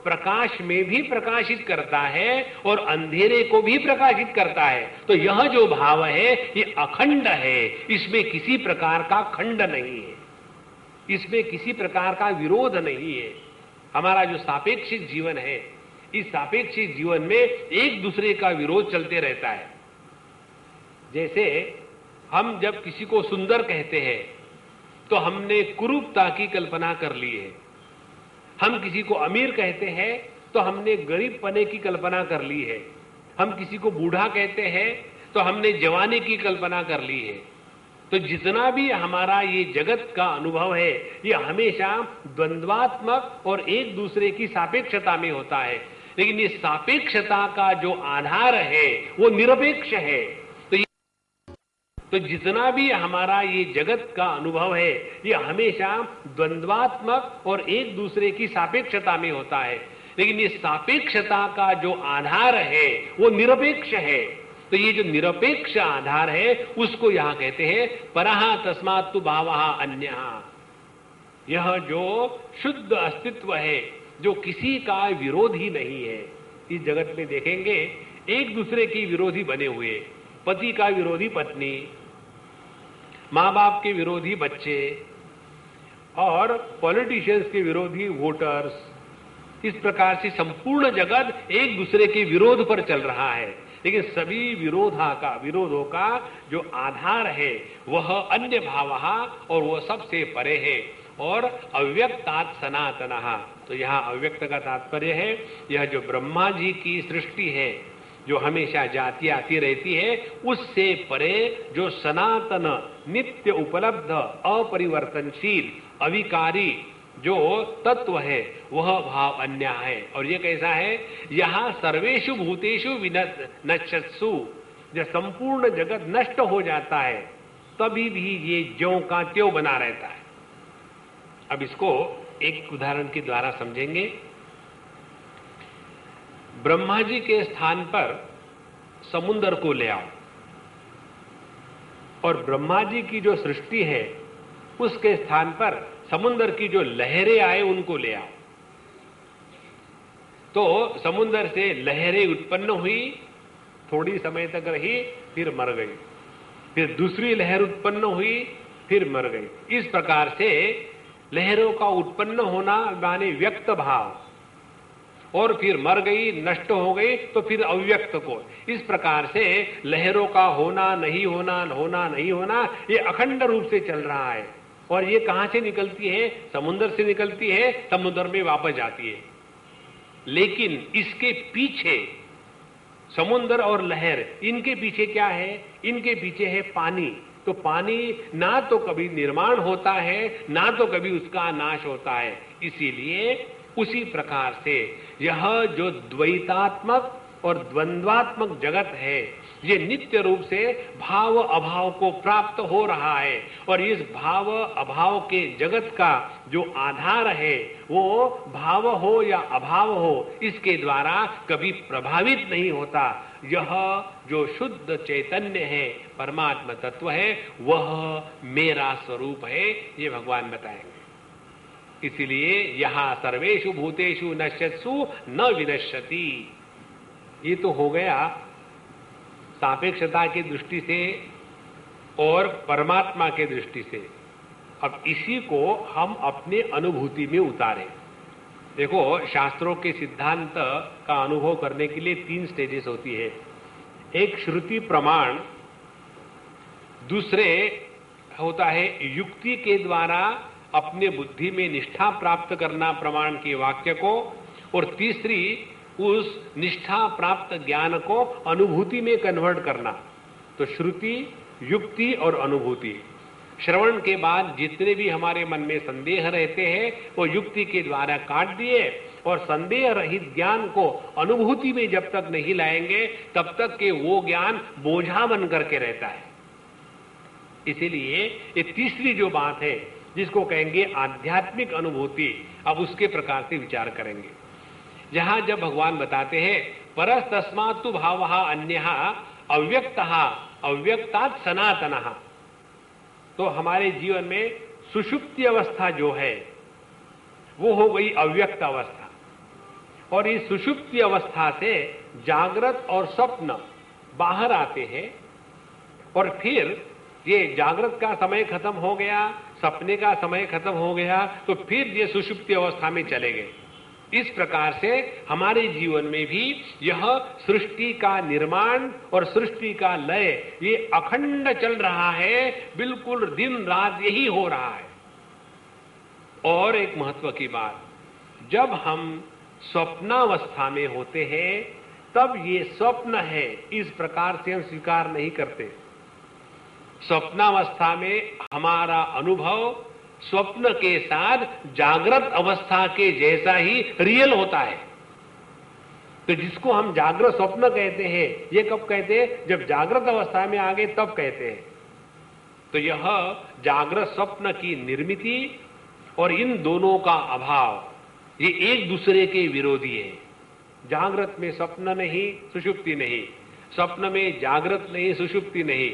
[SPEAKER 1] प्रकाश में भी प्रकाशित करता है और अंधेरे को भी प्रकाशित करता है। तो यह जो भाव है ये अखंड है, इसमें किसी प्रकार का खंड नहीं है, इसमें किसी प्रकार का विरोध नहीं है। हमारा जो सापेक्षिक जीवन है, इस सापेक्षिक जीवन में एक दूसरे का विरोध चलते रहता है। जैसे हम जब किसी को सुंदर कहते हैं तो हमने कुरूपता की कल्पना कर ली है, हम किसी को अमीर कहते हैं तो हमने गरीबपने की कल्पना कर ली है, हम किसी को बूढ़ा कहते हैं तो हमने जवानी की कल्पना कर ली है। तो जितना भी हमारा ये जगत का अनुभव है ये हमेशा द्वंद्वात्मक और एक दूसरे की सापेक्षता में होता है। लेकिन ये सापेक्षता का जो आधार है वो निरपेक्ष है। तो जितना भी हमारा ये जगत का अनुभव है ये हमेशा द्वंद्वात्मक और एक दूसरे की सापेक्षता में होता है। लेकिन ये सापेक्षता का जो आधार है वो निरपेक्ष है। तो ये जो निरपेक्ष आधार है उसको यहां कहते हैं परहा तस्मात्तु भावः अन्यः। यह जो शुद्ध अस्तित्व है जो किसी का विरोधी नहीं है। इस जगत में देखेंगे एक दूसरे की विरोधी बने हुए, पति का विरोधी पत्नी, माँ बाप के विरोधी बच्चे और पॉलिटिशियंस के विरोधी वोटर्स, इस प्रकार से संपूर्ण जगत एक दूसरे के विरोध पर चल रहा है। लेकिन सभी विरोधों का जो आधार है वह अन्य भावः और वह सबसे परे है और अव्यक्तात् सनातनः। तो यहाँ अव्यक्त का तात्पर्य है यह जो ब्रह्मा जी की सृष्टि है जो हमेशा जाती आती रहती है, उससे परे जो सनातन, नित्य उपलब्ध, अपरिवर्तनशील, अविकारी जो तत्व है वह भाव अन्य है। और ये कैसा है? यहां सर्वेषु भूतेषु विनश्यत्सु, जब संपूर्ण जगत नष्ट हो जाता है तभी भी ये ज्यों का त्यों बना रहता है। अब इसको एक उदाहरण के द्वारा समझेंगे। ब्रह्मा जी के स्थान पर समुद्र को ले आओ और ब्रह्मा जी की जो सृष्टि है उसके स्थान पर समुद्र की जो लहरें आए उनको ले आओ। तो समुद्र से लहरें उत्पन्न हुई, थोड़ी समय तक रही, फिर मर गई, फिर दूसरी लहर उत्पन्न हुई, फिर मर गई। इस प्रकार से लहरों का उत्पन्न होना माने व्यक्त भाव, और फिर मर गई, नष्ट हो गई, तो फिर अव्यक्त को। इस प्रकार से लहरों का होना नहीं होना, होना नहीं होना, ये अखंड रूप से चल रहा है। और ये कहां से निकलती है? समुद्र से निकलती है, समुद्र में वापस जाती है। लेकिन इसके पीछे समुद्र और लहर, इनके पीछे क्या है? इनके पीछे है पानी। तो पानी ना तो कभी निर्माण होता है, ना तो कभी उसका नाश होता है। इसीलिए उसी प्रकार से यह जो द्वैतात्मक और द्वंद्वात्मक जगत है, ये नित्य रूप से भाव अभाव को प्राप्त हो रहा है। और इस भाव अभाव के जगत का जो आधार है वो भाव हो या अभाव हो, इसके द्वारा कभी प्रभावित नहीं होता। यह जो शुद्ध चैतन्य है, परमात्मा तत्व है, वह मेरा स्वरूप है, ये भगवान बताएंगे। इसलिए यहां सर्वेषु भूतेषु नश्यत्सु न विनश्यति। ये तो हो गया सापेक्षता की दृष्टि से और परमात्मा के दृष्टि से। अब इसी को हम अपने अनुभूति में उतारें। देखो, शास्त्रों के सिद्धांत का अनुभव करने के लिए 3 स्टेजेस होती है। एक श्रुति प्रमाण, दूसरे होता है युक्ति के द्वारा अपने बुद्धि में निष्ठा प्राप्त करना प्रमाण के वाक्य को, और तीसरी उस निष्ठा प्राप्त ज्ञान को अनुभूति में कन्वर्ट करना। तो श्रुति, युक्ति और अनुभूति। श्रवण के बाद जितने भी हमारे मन में संदेह रहते हैं वो युक्ति के द्वारा काट दिए, और संदेह रहित ज्ञान को अनुभूति में जब तक नहीं लाएंगे तब तक के वो ज्ञान बोझा बन करके रहता है। इसीलिए ये तीसरी जो बात है जिसको कहेंगे आध्यात्मिक अनुभूति, अब उसके प्रकार से विचार करेंगे। जहां जब भगवान बताते हैं परस्तस्मात्तु भावः अन्यः अव्यक्तः अव्यक्तात् सनातनः, तो हमारे जीवन में सुषुप्ति अवस्था जो है वो हो गई अव्यक्त अवस्था, और इस सुषुप्ति अवस्था से जागृत और स्वप्न बाहर आते हैं, और फिर ये जागृत का समय खत्म हो गया, सपने का समय खत्म हो गया, तो फिर ये सुषुप्ति अवस्था में चले गए। इस प्रकार से हमारे जीवन में भी यह सृष्टि का निर्माण और सृष्टि का लय ये अखंड चल रहा है, बिल्कुल दिन रात यही हो रहा है। और एक महत्व की बात, जब हम स्वप्नावस्था में होते हैं तब ये स्वप्न है इस प्रकार से हम स्वीकार नहीं करते। स्वप्नावस्था में हमारा अनुभव स्वप्न के साथ जागृत अवस्था के जैसा ही रियल होता है। तो जिसको हम जागृत स्वप्न कहते हैं, ये कब कहते हैं? जब जागृत अवस्था में आ गए तब कहते हैं। तो यह जागृत स्वप्न की निर्मिति और इन दोनों का अभाव ये एक दूसरे के विरोधी है। जागृत में स्वप्न नहीं, सुषुप्ति नहीं, स्वप्न में जागृत नहीं, सुषुप्ति नहीं,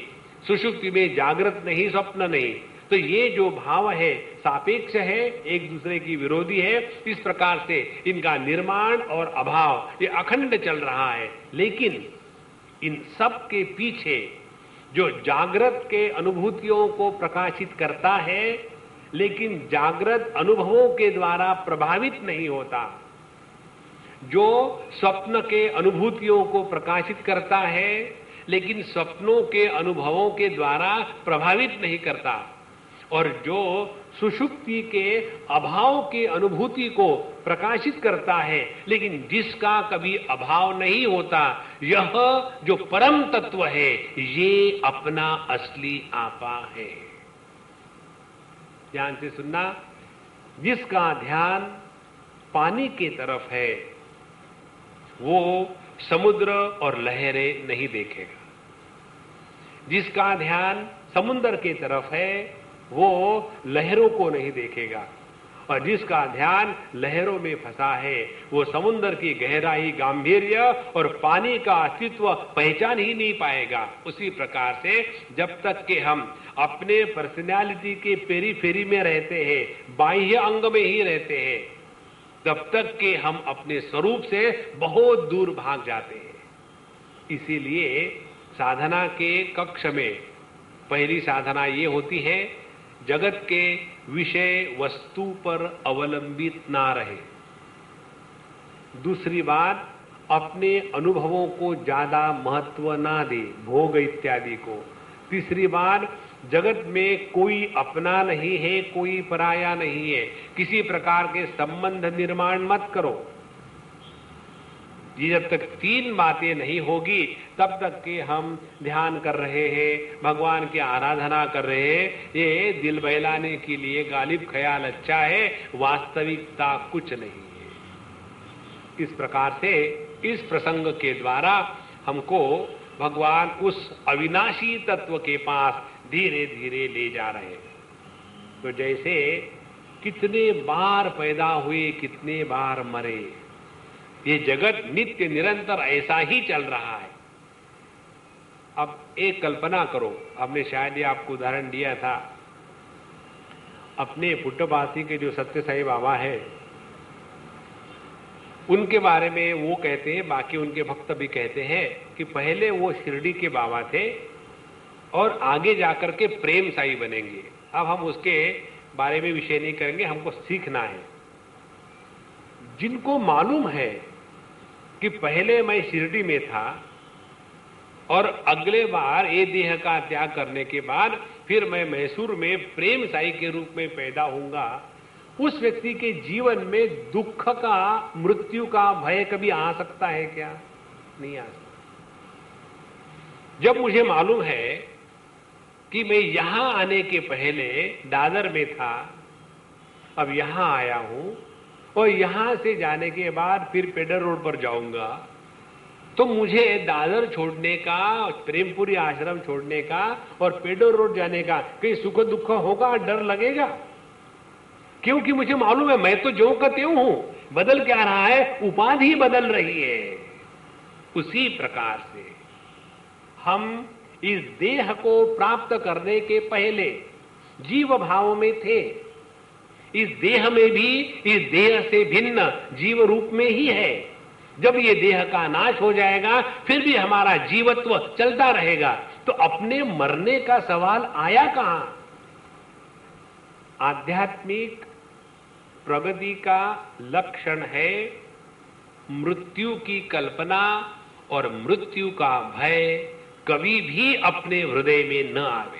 [SPEAKER 1] सुषुप्ति में जागृत नहीं, स्वप्न नहीं। तो ये जो भाव है सापेक्ष है, एक दूसरे की विरोधी है। इस प्रकार से इनका निर्माण और अभाव ये अखंड चल रहा है। लेकिन इन सब के पीछे जो जागृत के अनुभूतियों को प्रकाशित करता है लेकिन जागृत अनुभवों के द्वारा प्रभावित नहीं होता, जो स्वप्न के अनुभूतियों को प्रकाशित करता है लेकिन स्वप्नों के अनुभवों के द्वारा प्रभावित नहीं करता, और जो सुषुप्ति के अभाव के अनुभूति को प्रकाशित करता है लेकिन जिसका कभी अभाव नहीं होता, यह जो परम तत्व है ये अपना असली आपा है। ध्यान से सुनना, जिसका ध्यान पानी की तरफ है वो समुद्र और लहरें नहीं देखेगा। जिसका ध्यान समुद्र की तरफ है वो लहरों को नहीं देखेगा, और जिसका ध्यान लहरों में फंसा है वो समुद्र की गहराई, गांभीर्य और पानी का अस्तित्व पहचान ही नहीं पाएगा। उसी प्रकार से जब तक कि हम अपने पर्सनैलिटी के पेरीफेरी में रहते हैं, बाह्य अंग में ही रहते हैं, तब तक कि हम अपने स्वरूप से बहुत दूर भाग जाते हैं। इसीलिए साधना के कक्ष में पहली साधना ये होती है, जगत के विषय वस्तु पर अवलंबित ना रहे। दूसरी बात, अपने अनुभवों को ज्यादा महत्व ना दे, भोग इत्यादि को। तीसरी बात, जगत में कोई अपना नहीं है, कोई पराया नहीं है, किसी प्रकार के संबंध निर्माण मत करो। ये जब तक तीन बातें नहीं होगी तब तक कि हम ध्यान कर रहे हैं, भगवान की आराधना कर रहे हैं, ये दिल बहलाने के लिए गालिब ख्याल अच्छा है, वास्तविकता कुछ नहीं है। इस प्रकार से इस प्रसंग के द्वारा हमको भगवान उस अविनाशी तत्व के पास धीरे धीरे ले जा रहे हैं। तो जैसे कितने बार पैदा हुए, कितने बार मरे, ये जगत नित्य निरंतर ऐसा ही चल रहा है। अब एक कल्पना करो, हमने शायद ये आपको उदाहरण दिया था, अपने पुट्टपासी के जो सत्य साई बाबा है उनके बारे में वो कहते हैं, बाकी उनके भक्त भी कहते हैं कि पहले वो शिरडी के बाबा थे और आगे जाकर के प्रेम साई बनेंगे। अब हम उसके बारे में विषय नहीं करेंगे, हमको सीखना है। जिनको मालूम है कि पहले मैं शिरडी में था और अगले बार ये देह का त्याग करने के बाद फिर मैं मैसूर में प्रेम साई के रूप में पैदा होऊंगा, उस व्यक्ति के जीवन में दुख का, मृत्यु का भय कभी आ सकता है क्या? नहीं आ सकता। जब मुझे मालूम है कि मैं यहां आने के पहले दादर में था, अब यहां आया हूं और यहां से जाने के बाद फिर पेडर रोड पर जाऊंगा, तो मुझे दादर छोड़ने का, प्रेमपुरी आश्रम छोड़ने का और पेडर रोड जाने का कहीं सुख दुख होगा, डर लगेगा? क्योंकि मुझे मालूम है मैं तो ज्यों का त्यों हूं, बदल क्या रहा है? उपाधि बदल रही है। उसी प्रकार से हम इस देह को प्राप्त करने के पहले जीव भाव में थे। इस देह में भी इस देह से भिन्न जीव रूप में ही है। जब ये देह का नाश हो जाएगा फिर भी हमारा जीवत्व चलता रहेगा, तो अपने मरने का सवाल आया कहां? आध्यात्मिक प्रगति का लक्षण है मृत्यु की कल्पना और मृत्यु का भय कभी भी अपने हृदय में न आवे।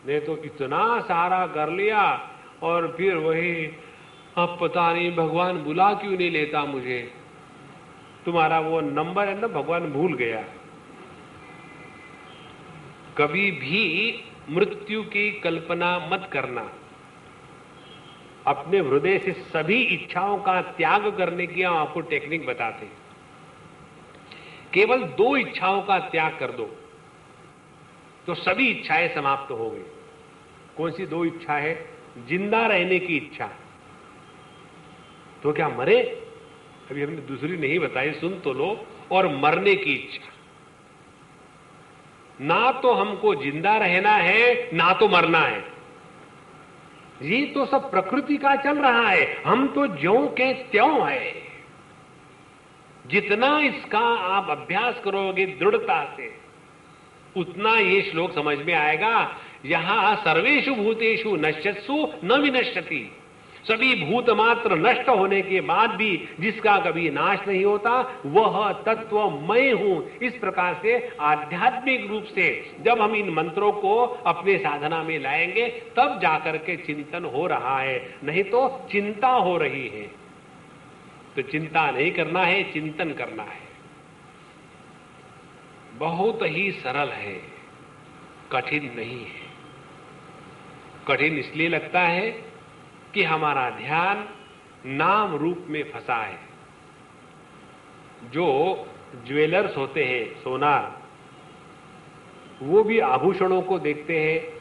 [SPEAKER 1] ने तो इतना सारा कर लिया और फिर वही, अब पता नहीं भगवान बुला क्यों नहीं लेता मुझे, तुम्हारा वो नंबर है ना, भगवान भूल गया। कभी भी मृत्यु की कल्पना मत करना। अपने हृदय से सभी इच्छाओं का त्याग करने की हम आपको टेक्निक बताते हैं। केवल 2 इच्छाओं का त्याग कर दो तो सभी इच्छाएं समाप्त हो गई। कौन सी 2 इच्छा है? जिंदा रहने की इच्छा। तो क्या मरे? अभी हमने दूसरी नहीं बताई, सुन तो लो। और मरने की इच्छा। ना तो हमको जिंदा रहना है ना तो मरना है। ये तो सब प्रकृति का चल रहा है, हम तो ज्यों के त्यों है। जितना इसका आप अभ्यास करोगे दृढ़ता से, उतना ये श्लोक समझ में आएगा। यहां सर्वेषु भूतेषु नश्यत्सु न विनश्यति। सभी भूत मात्र नष्ट होने के बाद भी जिसका कभी नाश नहीं होता वह तत्व मैं हूं। इस प्रकार से आध्यात्मिक रूप से जब हम इन मंत्रों को अपने साधना में लाएंगे तब जाकर के चिंतन हो रहा है, नहीं तो चिंता हो रही है। तो चिंता नहीं करना है, चिंतन करना है। बहुत ही सरल है, कठिन नहीं है। कठिन इसलिए लगता है कि हमारा ध्यान नाम रूप में फंसा है। जो ज्वेलर्स होते हैं, सोनार, वो भी आभूषणों को देखते हैं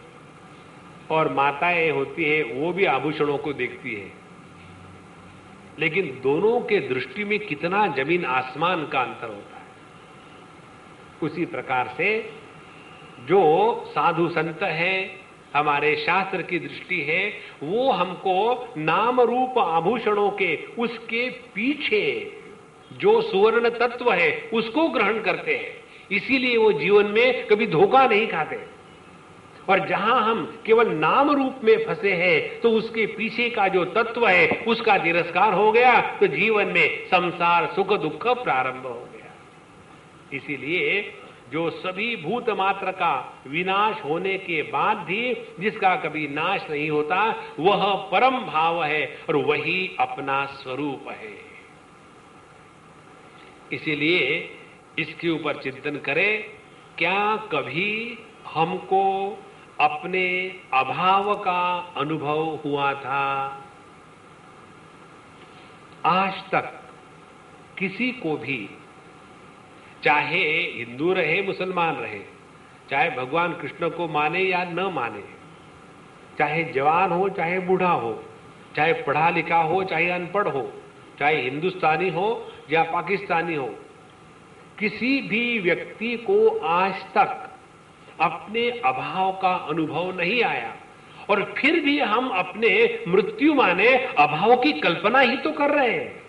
[SPEAKER 1] और माताएं होती है वो भी आभूषणों को देखती है, लेकिन दोनों के दृष्टि में कितना जमीन आसमान का अंतर होता है। उसी प्रकार से जो साधु संत है, हमारे शास्त्र की दृष्टि है, वो हमको नाम रूप आभूषणों के उसके पीछे जो सुवर्ण तत्व है उसको ग्रहण करते हैं। इसीलिए वो जीवन में कभी धोखा नहीं खाते। और जहां हम केवल नाम रूप में फंसे हैं तो उसके पीछे का जो तत्व है उसका तिरस्कार हो गया, तो जीवन में संसार सुख दुख प्रारंभ हो गया। इसीलिए जो सभी भूत मात्र का विनाश होने के बाद भी जिसका कभी नाश नहीं होता, वह परम भाव है और वही अपना स्वरूप है। इसीलिए इसके ऊपर चिंतन करें, क्या कभी हमको अपने अभाव का अनुभव हुआ था? आज तक किसी को भी, चाहे हिंदू रहे मुसलमान रहे, चाहे भगवान कृष्ण को माने या न माने, चाहे जवान हो चाहे बूढ़ा हो, चाहे पढ़ा लिखा हो चाहे अनपढ़ हो, चाहे हिंदुस्तानी हो या पाकिस्तानी हो, किसी भी व्यक्ति को आज तक अपने अभाव का अनुभव नहीं आया। और फिर भी हम अपने मृत्यु माने अभाव की कल्पना ही तो कर रहे हैं।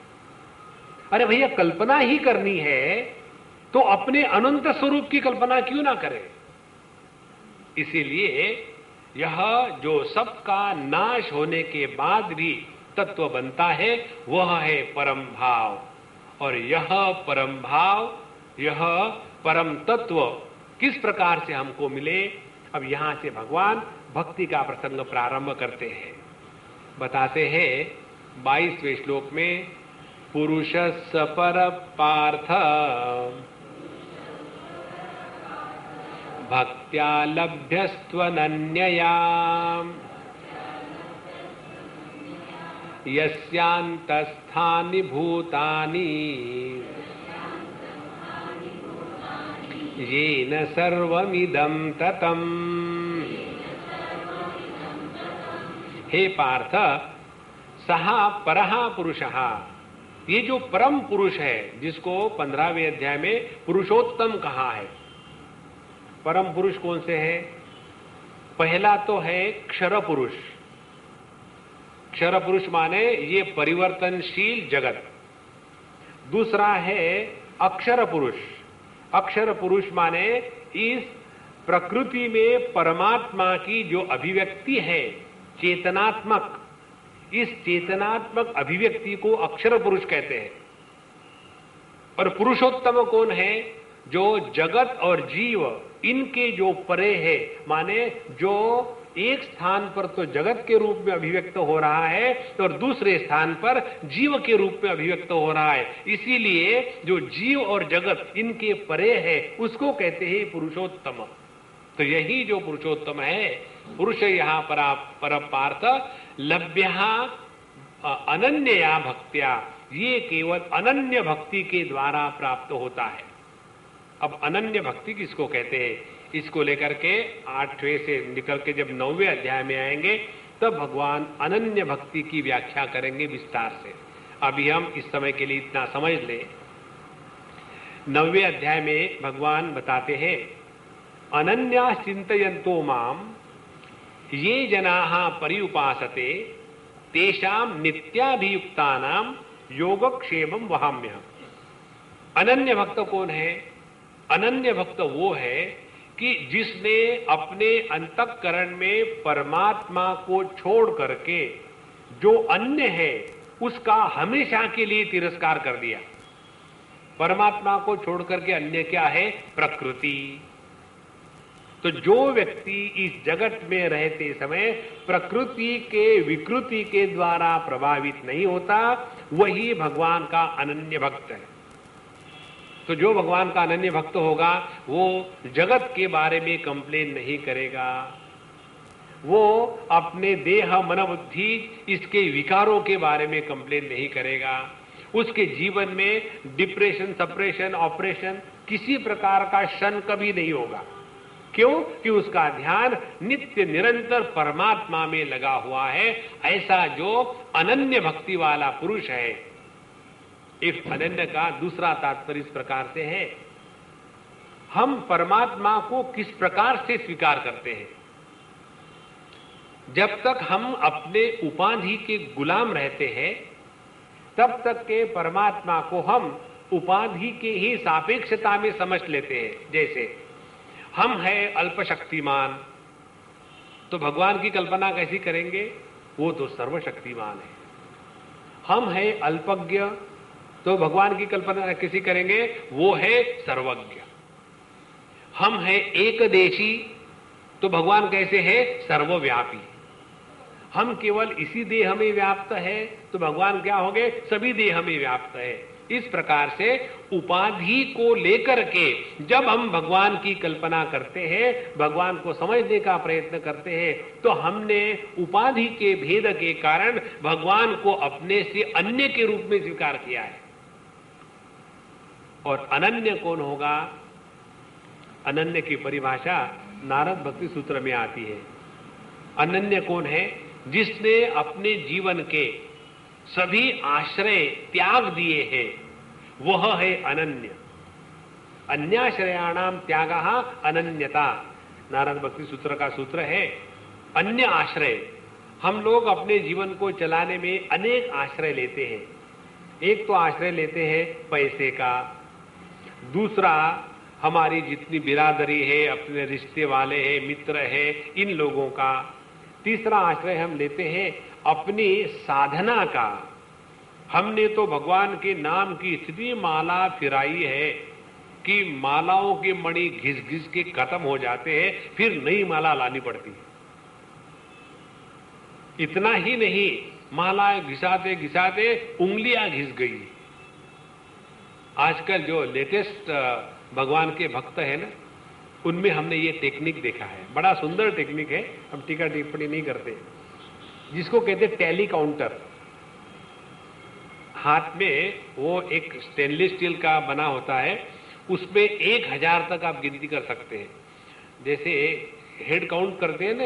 [SPEAKER 1] अरे भैया, कल्पना ही करनी है तो अपने अनंत स्वरूप की कल्पना क्यों ना करें? इसीलिए यह जो सबका नाश होने के बाद भी तत्व बनता है वह है परम भाव। और यह परम भाव, यह परम तत्व किस प्रकार से हमको मिले, अब यहां से भगवान भक्ति का प्रसंग प्रारंभ करते हैं। बताते हैं 22वें श्लोक में, पुरुषस् पर पार्थ भक्त्या लभ्यस्त्वनन्यया यस्यान्तस्थानि भूतानि येन सर्वमिदं ततम्। हे पार्थ, सहा परहा पुरुषः, ये जो परम पुरुष है जिसको 15वें अध्याय में पुरुषोत्तम कहा है। परम पुरुष कौन से है? पहला तो है क्षर पुरुष। क्षर पुरुष माने ये परिवर्तनशील जगत। दूसरा है अक्षर पुरुष। अक्षर पुरुष माने इस प्रकृति में परमात्मा की जो अभिव्यक्ति है चेतनात्मक, इस चेतनात्मक अभिव्यक्ति को अक्षर पुरुष कहते हैं। और पुरुषोत्तम कौन है? जो जगत और जीव इनके जो परे है, माने जो एक स्थान पर तो जगत के रूप में अभिव्यक्त हो रहा है और दूसरे स्थान पर जीव के रूप में अभिव्यक्त हो रहा है। इसीलिए जो जीव और जगत इनके परे है उसको कहते हैं पुरुषोत्तम। तो यही जो पुरुषोत्तम है, पुरुष यहां पर पार्थ लभ्यः अनन्यया भक्त्या, ये केवल अनन्य भक्ति के द्वारा प्राप्त होता है। अब अनन्य भक्ति किसको कहते हैं, इसको लेकर के 8वें से निकल के जब 9वें अध्याय में आएंगे तब भगवान अनन्य भक्ति की व्याख्या करेंगे विस्तार से। अभी हम इस समय के लिए इतना समझ लें। 9वें अध्याय में भगवान बताते हैं, अनन्या चिंतयन्तो माम ये जनाः पर्युपासते तेषाम नित्याभियुक्तानाम योगक्षेमम वहाम्यहम्। अनन्य भक्त कौन है? अनन्य भक्त वो है कि जिसने अपने अंतःकरण में परमात्मा को छोड़ करके जो अन्य है उसका हमेशा के लिए तिरस्कार कर दिया। परमात्मा को छोड़ करके अन्य क्या है? प्रकृति। तो जो व्यक्ति इस जगत में रहते समय प्रकृति के विकृति के द्वारा प्रभावित नहीं होता, वही भगवान का अनन्य भक्त है। तो जो भगवान का अनन्य भक्त होगा वो जगत के बारे में कंप्लेन नहीं करेगा, वो अपने देह मन बुद्धि इसके विकारों के बारे में कंप्लेन नहीं करेगा। उसके जीवन में डिप्रेशन, सप्रेशन, ऑपरेशन किसी प्रकार का क्षण कभी नहीं होगा। क्यों? कि उसका ध्यान नित्य निरंतर परमात्मा में लगा हुआ है। ऐसा जो अनन्य भक्ति वाला पुरुष है। इस अनन्य का दूसरा तात्पर्य इस प्रकार से है, हम परमात्मा को किस प्रकार से स्वीकार करते हैं। जब तक हम अपने उपाधि के गुलाम रहते हैं तब तक के परमात्मा को हम उपाधि के ही सापेक्षता में समझ लेते हैं। जैसे हम हैं अल्पशक्तिमान, तो भगवान की कल्पना कैसी करेंगे? वो तो सर्वशक्तिमान है। हम हैं अल्पज्ञ, तो भगवान की कल्पना कैसी करेंगे? वो है सर्वज्ञ। हम हैं एकदेशी, तो भगवान कैसे है? सर्वव्यापी। हम केवल इसी देह में व्याप्त है, तो भगवान क्या हो गए? सभी देह में व्याप्त है। इस प्रकार से उपाधि को लेकर के जब हम भगवान की कल्पना करते हैं, भगवान को समझने का प्रयत्न करते हैं, तो हमने उपाधि के भेद के कारण भगवान को अपने से अन्य के रूप में स्वीकार किया है। और अनन्य कौन होगा? अनन्य की परिभाषा नारद भक्ति सूत्र में आती है। अनन्य कौन है? जिसने अपने जीवन के सभी आश्रय त्याग दिए हैं, वह है अनन्य। अन्याश्रयाणाम त्यागः अनन्यता, नारद भक्ति सूत्र का सूत्र है। अन्य आश्रय, हम लोग अपने जीवन को चलाने में अनेक आश्रय लेते हैं। एक तो आश्रय लेते हैं पैसे का, दूसरा हमारी जितनी बिरादरी है, अपने रिश्ते वाले हैं, मित्र हैं, इन लोगों का। तीसरा आश्रय हम लेते हैं अपनी साधना का। हमने तो भगवान के नाम की इतनी माला फिराई है कि मालाओं के मणि घिस घिस के खत्म हो जाते हैं, फिर नई माला लानी पड़ती। इतना ही नहीं, मालाएं घिसाते घिसाते उंगलियां घिस गई। आजकल जो लेटेस्ट भगवान के भक्त है ना, उनमें हमने ये टेक्निक देखा है। बड़ा सुंदर टेक्निक है, हम टीका टिप्पणी नहीं करते, जिसको कहते हैं टैली काउंटर। हाथ में वो एक स्टेनलेस स्टील का बना होता है, उसमें 1000 तक आप गिनती कर सकते हैं। जैसे हेड काउंट करते हैं ना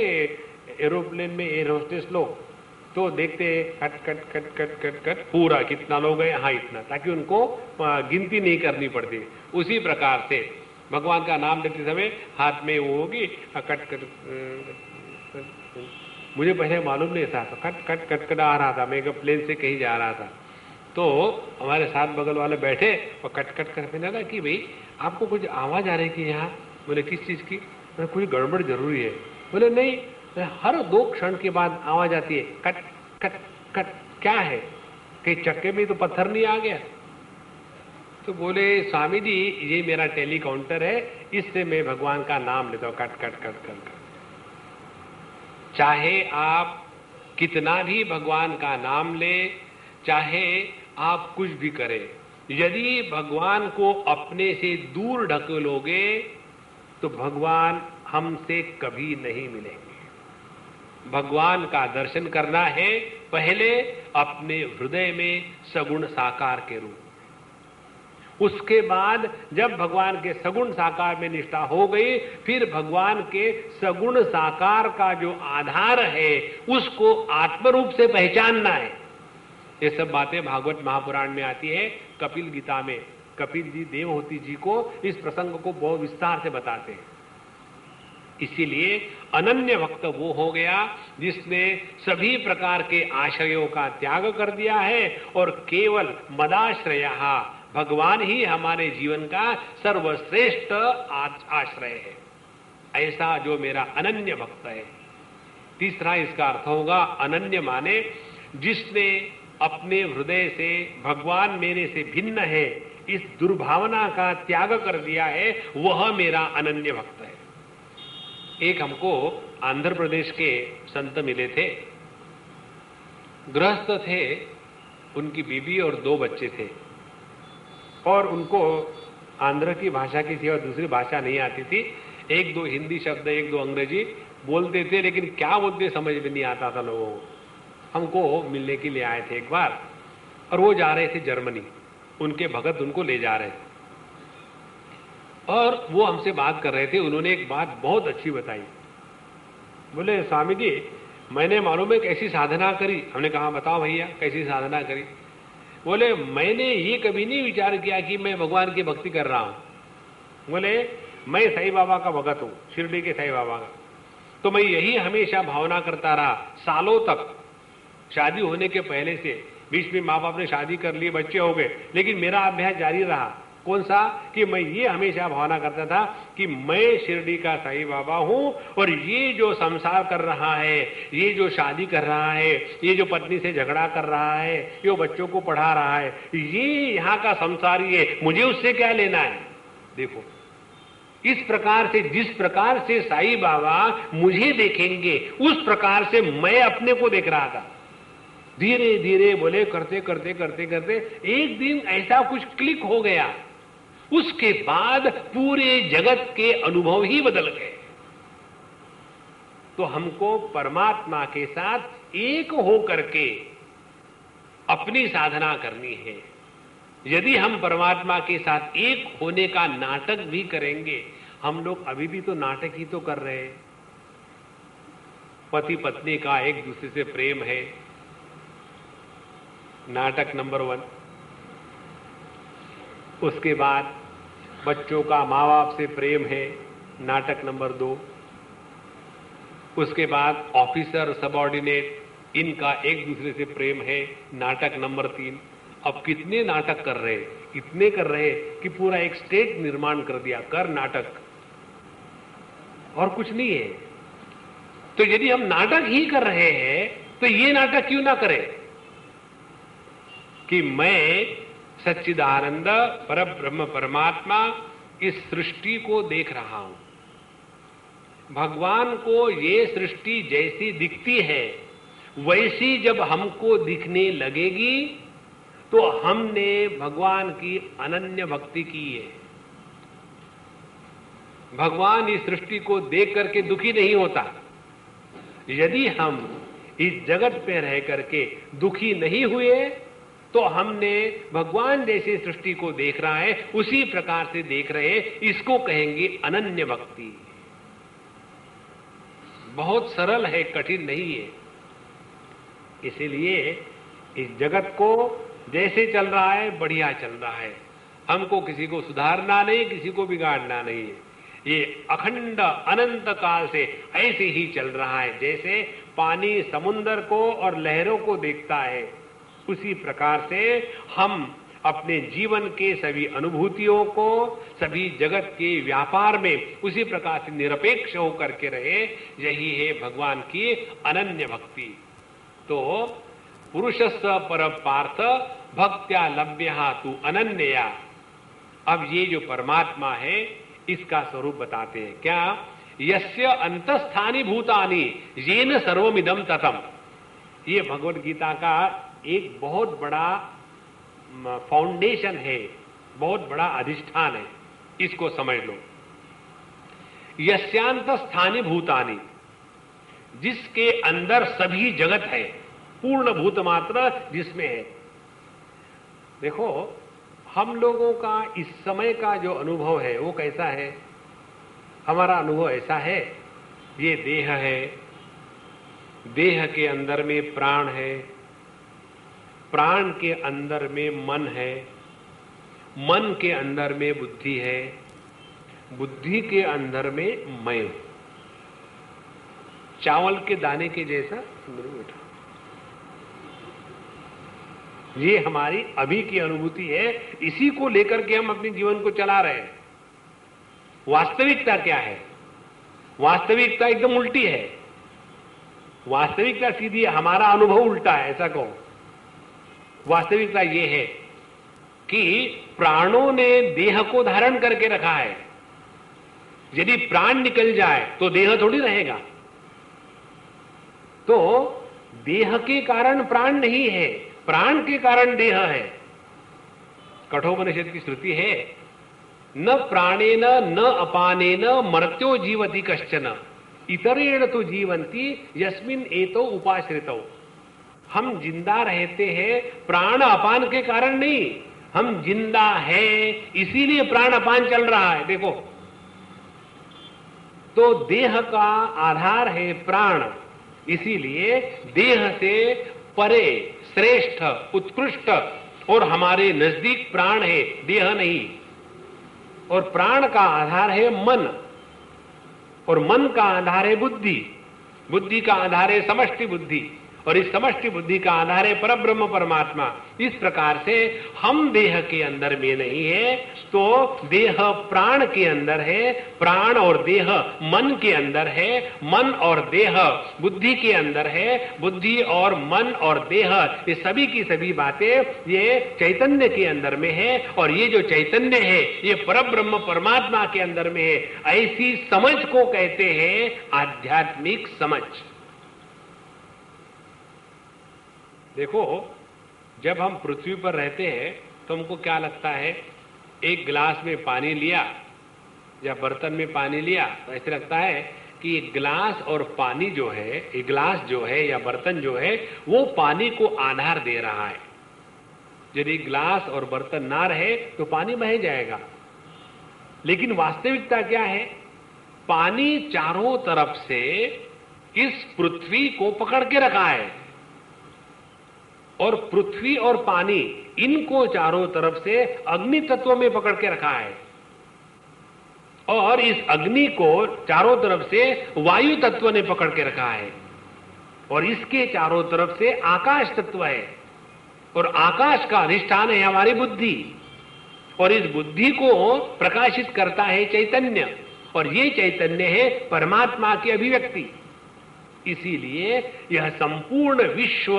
[SPEAKER 1] एरोप्लेन में एयर होस्टेस लोग, तो देखते हैं cut cut cut cut cut cut पूरा कितना लोग गए, हाँ इतना, ताकि उनको गिनती नहीं करनी पड़ती। उसी प्रकार से भगवान का नाम लेते समय हाथ में वो होगी कट कट। मुझे पहले मालूम नहीं था, तो कट कट कट कट आ रहा था, मैं एक प्लेन से कहीं जा रहा था, तो हमारे साथ बगल वाले बैठे और कट कट करते ना कि भाई आपको कुछ आवाज आ रही है कि यहाँ? बोले किस चीज की? कुछ गड़बड़ जरूरी है। बोले नहीं, हर 2 क्षण के बाद आवाज आती है कट कट कट। क्या है? कहीं चक्के में तो पत्थर नहीं आ गया? तो बोले स्वामी जी ये मेरा टेली काउंटर है, इससे मैं भगवान का नाम लेता हूं कट कट कट कट। चाहे आप कितना भी भगवान का नाम ले, चाहे आप कुछ भी करें, यदि भगवान को अपने से दूर ढकेलोगे तो भगवान हमसे कभी नहीं मिलेंगे। भगवान का दर्शन करना है पहले अपने हृदय में सगुण साकार के रूप, उसके बाद जब भगवान के सगुण साकार में निष्ठा हो गई, फिर भगवान के सगुण साकार का जो आधार है उसको आत्मरूप से पहचानना है। ये सब बातें भागवत महापुराण में आती है। कपिल गीता में कपिल जी देवहूति जी को इस प्रसंग को बहुत विस्तार से बताते हैं। इसीलिए अनन्य भक्त वो हो गया जिसने सभी प्रकार के आश्रयों का त्याग कर दिया है और केवल मदाश्रयः, भगवान ही हमारे जीवन का सर्वश्रेष्ठ आश्रय है। ऐसा जो मेरा अनन्य भक्त है। तीसरा इसका अर्थ होगा अनन्य माने जिसने अपने हृदय से भगवान मेरे से भिन्न है इस दुर्भावना का त्याग कर दिया है, वह मेरा अनन्य भक्त है। एक हमको आंध्र प्रदेश के संत मिले थे, गृहस्थ थे, उनकी बीवी और 2 बच्चे थे और उनको आंध्र की भाषा की सिवा दूसरी भाषा नहीं आती थी। 1-2 हिंदी शब्द, 1-2 अंग्रेजी, बोलते थे, लेकिन क्या बोलते समझ में नहीं आता था लोगों को। हमको मिलने के लिए आए थे एक बार, और वो जा रहे थे जर्मनी, उनके भगत उनको ले जा रहे थे, और वो हमसे बात कर रहे थे। उन्होंने एक बात बहुत अच्छी बताई। बोले, स्वामी जी मैंने मालूम है कैसी साधना करी। हमने कहा बताओ भैया कैसी साधना करी। बोले, मैंने ये कभी नहीं विचार किया कि मैं भगवान की भक्ति कर रहा हूं। बोले, मैं साईं बाबा का भगत हूं, शिरडी के साईं बाबा का, तो मैं यही हमेशा भावना करता रहा सालों तक। शादी होने के पहले से, बीच में माँ बाप ने शादी कर ली, बच्चे हो गए, लेकिन मेरा अभ्यास जारी रहा। कौन सा? कि मैं ये हमेशा भावना करता था कि मैं शिरडी का साईं बाबा हूं, और ये जो संसार कर रहा है, ये जो शादी कर रहा है, ये जो पत्नी से झगड़ा कर रहा है, ये बच्चों को पढ़ा रहा है, ये यहाँ का संसारी है, मुझे उससे क्या लेना है। देखो, इस प्रकार से, जिस प्रकार से साईं बाबा मुझे देखेंगे, उस प्रकार से मैं अपने को देख रहा था। धीरे धीरे बोले करते करते करते करते एक दिन ऐसा कुछ क्लिक हो गया, उसके बाद पूरे जगत के अनुभव ही बदल गए। तो हमको परमात्मा के साथ एक हो करके अपनी साधना करनी है। यदि हम परमात्मा के साथ एक होने का नाटक भी करेंगे, हम लोग अभी भी तो नाटक ही तो कर रहे हैं। पति पत्नी का एक दूसरे से प्रेम है, नाटक नंबर 1। उसके बाद बच्चों का माँ बाप से प्रेम है, नाटक नंबर 2। उसके बाद ऑफिसर सबऑर्डिनेट इनका एक दूसरे से प्रेम है, नाटक नंबर 3। अब कितने नाटक कर रहे हैं? इतने कर रहे हैं कि पूरा एक स्टेट निर्माण कर दिया, कर नाटक, और कुछ नहीं है। तो यदि हम नाटक ही कर रहे हैं तो ये नाटक क्यों ना करें कि मैं सच्चिदानंद परब्रह्म परमात्मा इस सृष्टि को देख रहा हूं। भगवान को ये सृष्टि जैसी दिखती है वैसी जब हमको दिखने लगेगी तो हमने भगवान की अनन्य भक्ति की है। भगवान इस सृष्टि को देख करके दुखी नहीं होता। यदि हम इस जगत पे रह करके दुखी नहीं हुए तो हमने भगवान जैसी सृष्टि को देख रहा है, उसी प्रकार से देख रहे, इसको कहेंगे अनन्य भक्ति। बहुत सरल है, कठिन नहीं है। इसीलिए इस जगत को जैसे चल रहा है बढ़िया चल रहा है, हमको किसी को सुधारना नहीं, किसी को बिगाड़ना नहीं है। ये अखंड अनंत काल से ऐसे ही चल रहा है। जैसे पानी समुद्र को और लहरों को देखता है, उसी प्रकार से हम अपने जीवन के सभी अनुभूतियों को, सभी जगत के व्यापार में उसी प्रकार से निरपेक्ष होकर के रहे। यही है भगवान की अनन्य भक्ति। तो पुरुषस्य पर पार्थ भक्त्या लभ्यः तु अनन्यया। अब ये जो परमात्मा है इसका स्वरूप बताते हैं। क्या? यस्य अंतस्थानि भूतानि येन सर्वमिदं ततम्। ये भगवद गीता का एक बहुत बड़ा फाउंडेशन है, बहुत बड़ा अधिष्ठान है, इसको समझ लो। यस्यांतस्थानि भूतानि, जिसके अंदर सभी जगत है, पूर्ण भूत मात्र जिसमें है। देखो, हम लोगों का इस समय का जो अनुभव है वो कैसा है? हमारा अनुभव ऐसा है, ये देह है, देह के अंदर में प्राण है, प्राण के अंदर में मन है, मन के अंदर में बुद्धि है, बुद्धि के अंदर में मैं हूं। चावल के दाने के जैसा सुंदर बैठा। ये हमारी अभी की अनुभूति है, इसी को लेकर के हम अपने जीवन को चला रहे हैं। वास्तविकता क्या है? वास्तविकता एकदम उल्टी है। वास्तविकता सीधी, हमारा अनुभव उल्टा है, ऐसा कहो। वास्तविकता ये है कि प्राणों ने देह को धारण करके रखा है। यदि प्राण निकल जाए तो देह थोड़ी रहेगा। तो देह के कारण प्राण नहीं है, प्राण के कारण देह है। कठोपनिषद की श्रुति है, न प्राणेन न अपानेन मर्त्यो जीवति कश्चन। इतरेण तो जीवंती यस्मिन एतो उपाश्रितो। हम जिंदा रहते हैं प्राण अपान के कारण नहीं, हम जिंदा हैं इसीलिए प्राण अपान चल रहा है। देखो, तो देह का आधार है प्राण, इसीलिए देह से परे, श्रेष्ठ, उत्कृष्ट और हमारे नजदीक प्राण है, देह नहीं। और प्राण का आधार है मन, और मन का आधार है बुद्धि, बुद्धि का आधार है समष्टि बुद्धि, और इस समष्टि बुद्धि का आधार है परब्रह्म परमात्मा। इस प्रकार से हम देह के अंदर में नहीं है, तो देह प्राण के अंदर है, प्राण और देह मन के अंदर है, मन और देह बुद्धि के अंदर है, बुद्धि और मन और देह ये सभी की सभी बातें ये चैतन्य के अंदर में है। और ये जो चैतन्य है ये परब्रह्म परमात्मा के अंदर में है। ऐसी समझ को कहते हैं आध्यात्मिक समझ। देखो, जब हम पृथ्वी पर रहते हैं तो हमको क्या लगता है, एक गिलास में पानी लिया या बर्तन में पानी लिया तो ऐसे लगता है कि एक गिलास और पानी जो है, एक गिलास जो है या बर्तन जो है वो पानी को आधार दे रहा है। यदि गिलास और बर्तन ना रहे तो पानी बह जाएगा। लेकिन वास्तविकता क्या है, पानी चारों तरफ से इस पृथ्वी को पकड़ के रखा है, और पृथ्वी और पानी इनको चारों तरफ से अग्नि तत्व में पकड़ के रखा है, और इस अग्नि को चारों तरफ से वायु तत्व ने पकड़ के रखा है, और इसके चारों तरफ से आकाश तत्व है, और आकाश का अधिष्ठान है हमारी बुद्धि, और इस बुद्धि को प्रकाशित करता है चैतन्य, और ये चैतन्य है परमात्मा की अभिव्यक्ति। इसीलिए यह संपूर्ण विश्व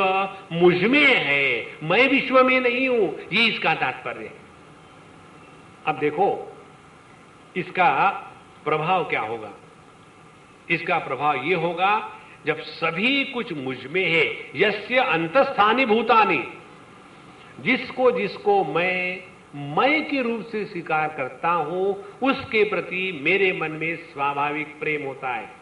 [SPEAKER 1] मुझ में है, मैं विश्व में नहीं हूं, ये इसका तात्पर्य है। अब देखो इसका प्रभाव क्या होगा। इसका प्रभाव ये होगा, जब सभी कुछ मुझ में है, यस्य अंतस्थानी भूतानि, जिसको जिसको मैं के रूप से स्वीकार करता हूं उसके प्रति मेरे मन में स्वाभाविक प्रेम होता है।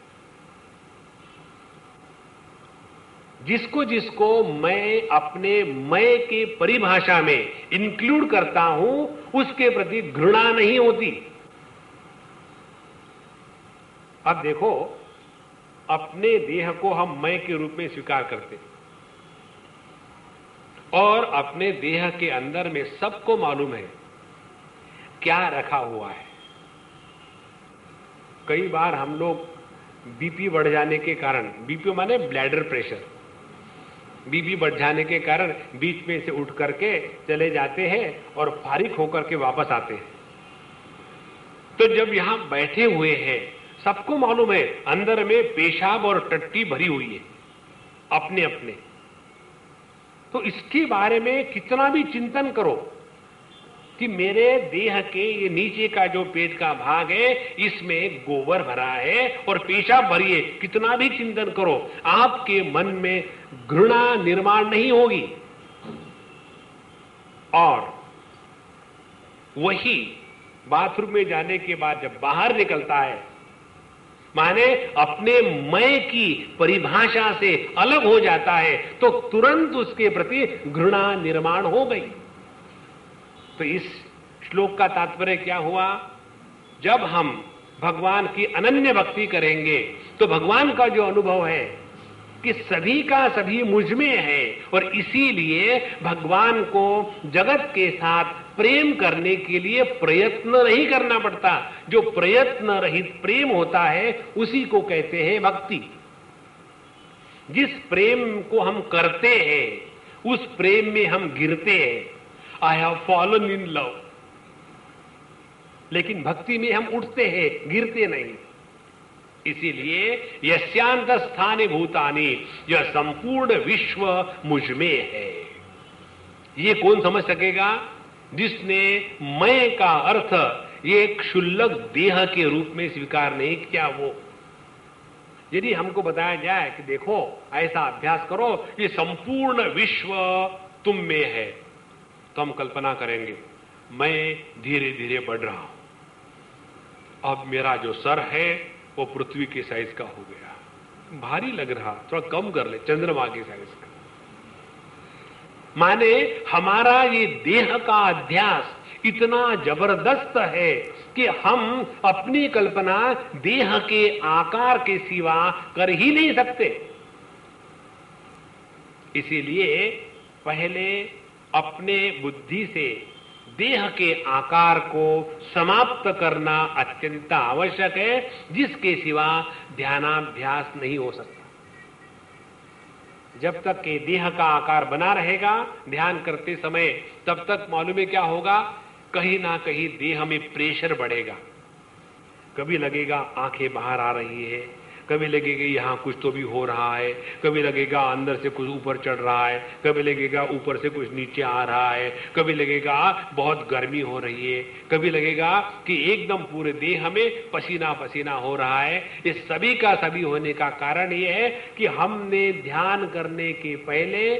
[SPEAKER 1] जिसको जिसको मैं अपने मैं के परिभाषा में इंक्लूड करता हूं उसके प्रति घृणा नहीं होती। अब देखो, अपने देह को हम मैं के रूप में स्वीकार करते, और अपने देह के अंदर में सबको मालूम है क्या रखा हुआ है। कई बार हम लोग बीपी बढ़ जाने के कारण, बीपी माने ब्लैडर प्रेशर, बीपी बढ़ जाने के कारण बीच में से उठ करके चले जाते हैं और फारिग होकर के वापस आते हैं। तो जब यहां बैठे हुए हैं सबको मालूम है अंदर में पेशाब और टट्टी भरी हुई है अपने अपने, तो इसके बारे में कितना भी चिंतन करो कि मेरे देह के ये नीचे का जो पेट का भाग है इसमें गोबर भरा है और पेशाब भरी है, कितना भी चिंतन करो आपके मन में घृणा निर्माण नहीं होगी। और वही बाथरूम में जाने के बाद जब बाहर निकलता है, माने अपने मैं की परिभाषा से अलग हो जाता है, तो तुरंत उसके प्रति घृणा निर्माण हो गई। तो इस श्लोक का तात्पर्य क्या हुआ, जब हम भगवान की अनन्य भक्ति करेंगे तो भगवान का जो अनुभव है कि सभी का सभी मुझ में है, और इसीलिए भगवान को जगत के साथ प्रेम करने के लिए प्रयत्न नहीं करना पड़ता। जो प्रयत्न रहित प्रेम होता है उसी को कहते हैं भक्ति। जिस प्रेम को हम करते हैं उस प्रेम में हम गिरते हैं, I have fallen in love, लेकिन भक्ति में हम उठते हैं, गिरते नहीं। इसीलिए यस्यांत स्थाने भूतानि, यह संपूर्ण विश्व मुझ में है। ये कौन समझ सकेगा, जिसने मैं का अर्थ ये क्षुल्लक देह के रूप में स्वीकार नहीं किया। वो यदि हमको बताया जाए कि देखो ऐसा अभ्यास करो, ये संपूर्ण विश्व तुम में है, तो हम कल्पना करेंगे मैं धीरे धीरे बढ़ रहा हूं, अब मेरा जो सर है वो पृथ्वी के साइज का हो गया। भारी लग रहा, थोड़ा कम कर ले, चंद्रमा के साइज का। माने हमारा ये देह का अध्यास इतना जबरदस्त है कि हम अपनी कल्पना देह के आकार के सिवा कर ही नहीं सकते। इसीलिए पहले अपने बुद्धि से देह के आकार को समाप्त करना अत्यंत आवश्यक है, जिसके सिवा ध्यानाभ्यास नहीं हो सकता। जब तक के देह का आकार बना रहेगा ध्यान करते समय, तब तक मालूम है क्या होगा, कहीं ना कहीं देह में प्रेशर बढ़ेगा। कभी लगेगा आंखें बाहर आ रही है, कभी लगेगा यहां कुछ तो भी हो रहा है, कभी लगेगा अंदर से कुछ ऊपर चढ़ रहा है, कभी लगेगा ऊपर से कुछ नीचे आ रहा है, कभी लगेगा बहुत गर्मी हो रही है, कभी लगेगा कि एकदम पूरे देह में पसीना पसीना हो रहा है। इस सभी का सभी होने का कारण यह है कि हमने ध्यान करने के पहले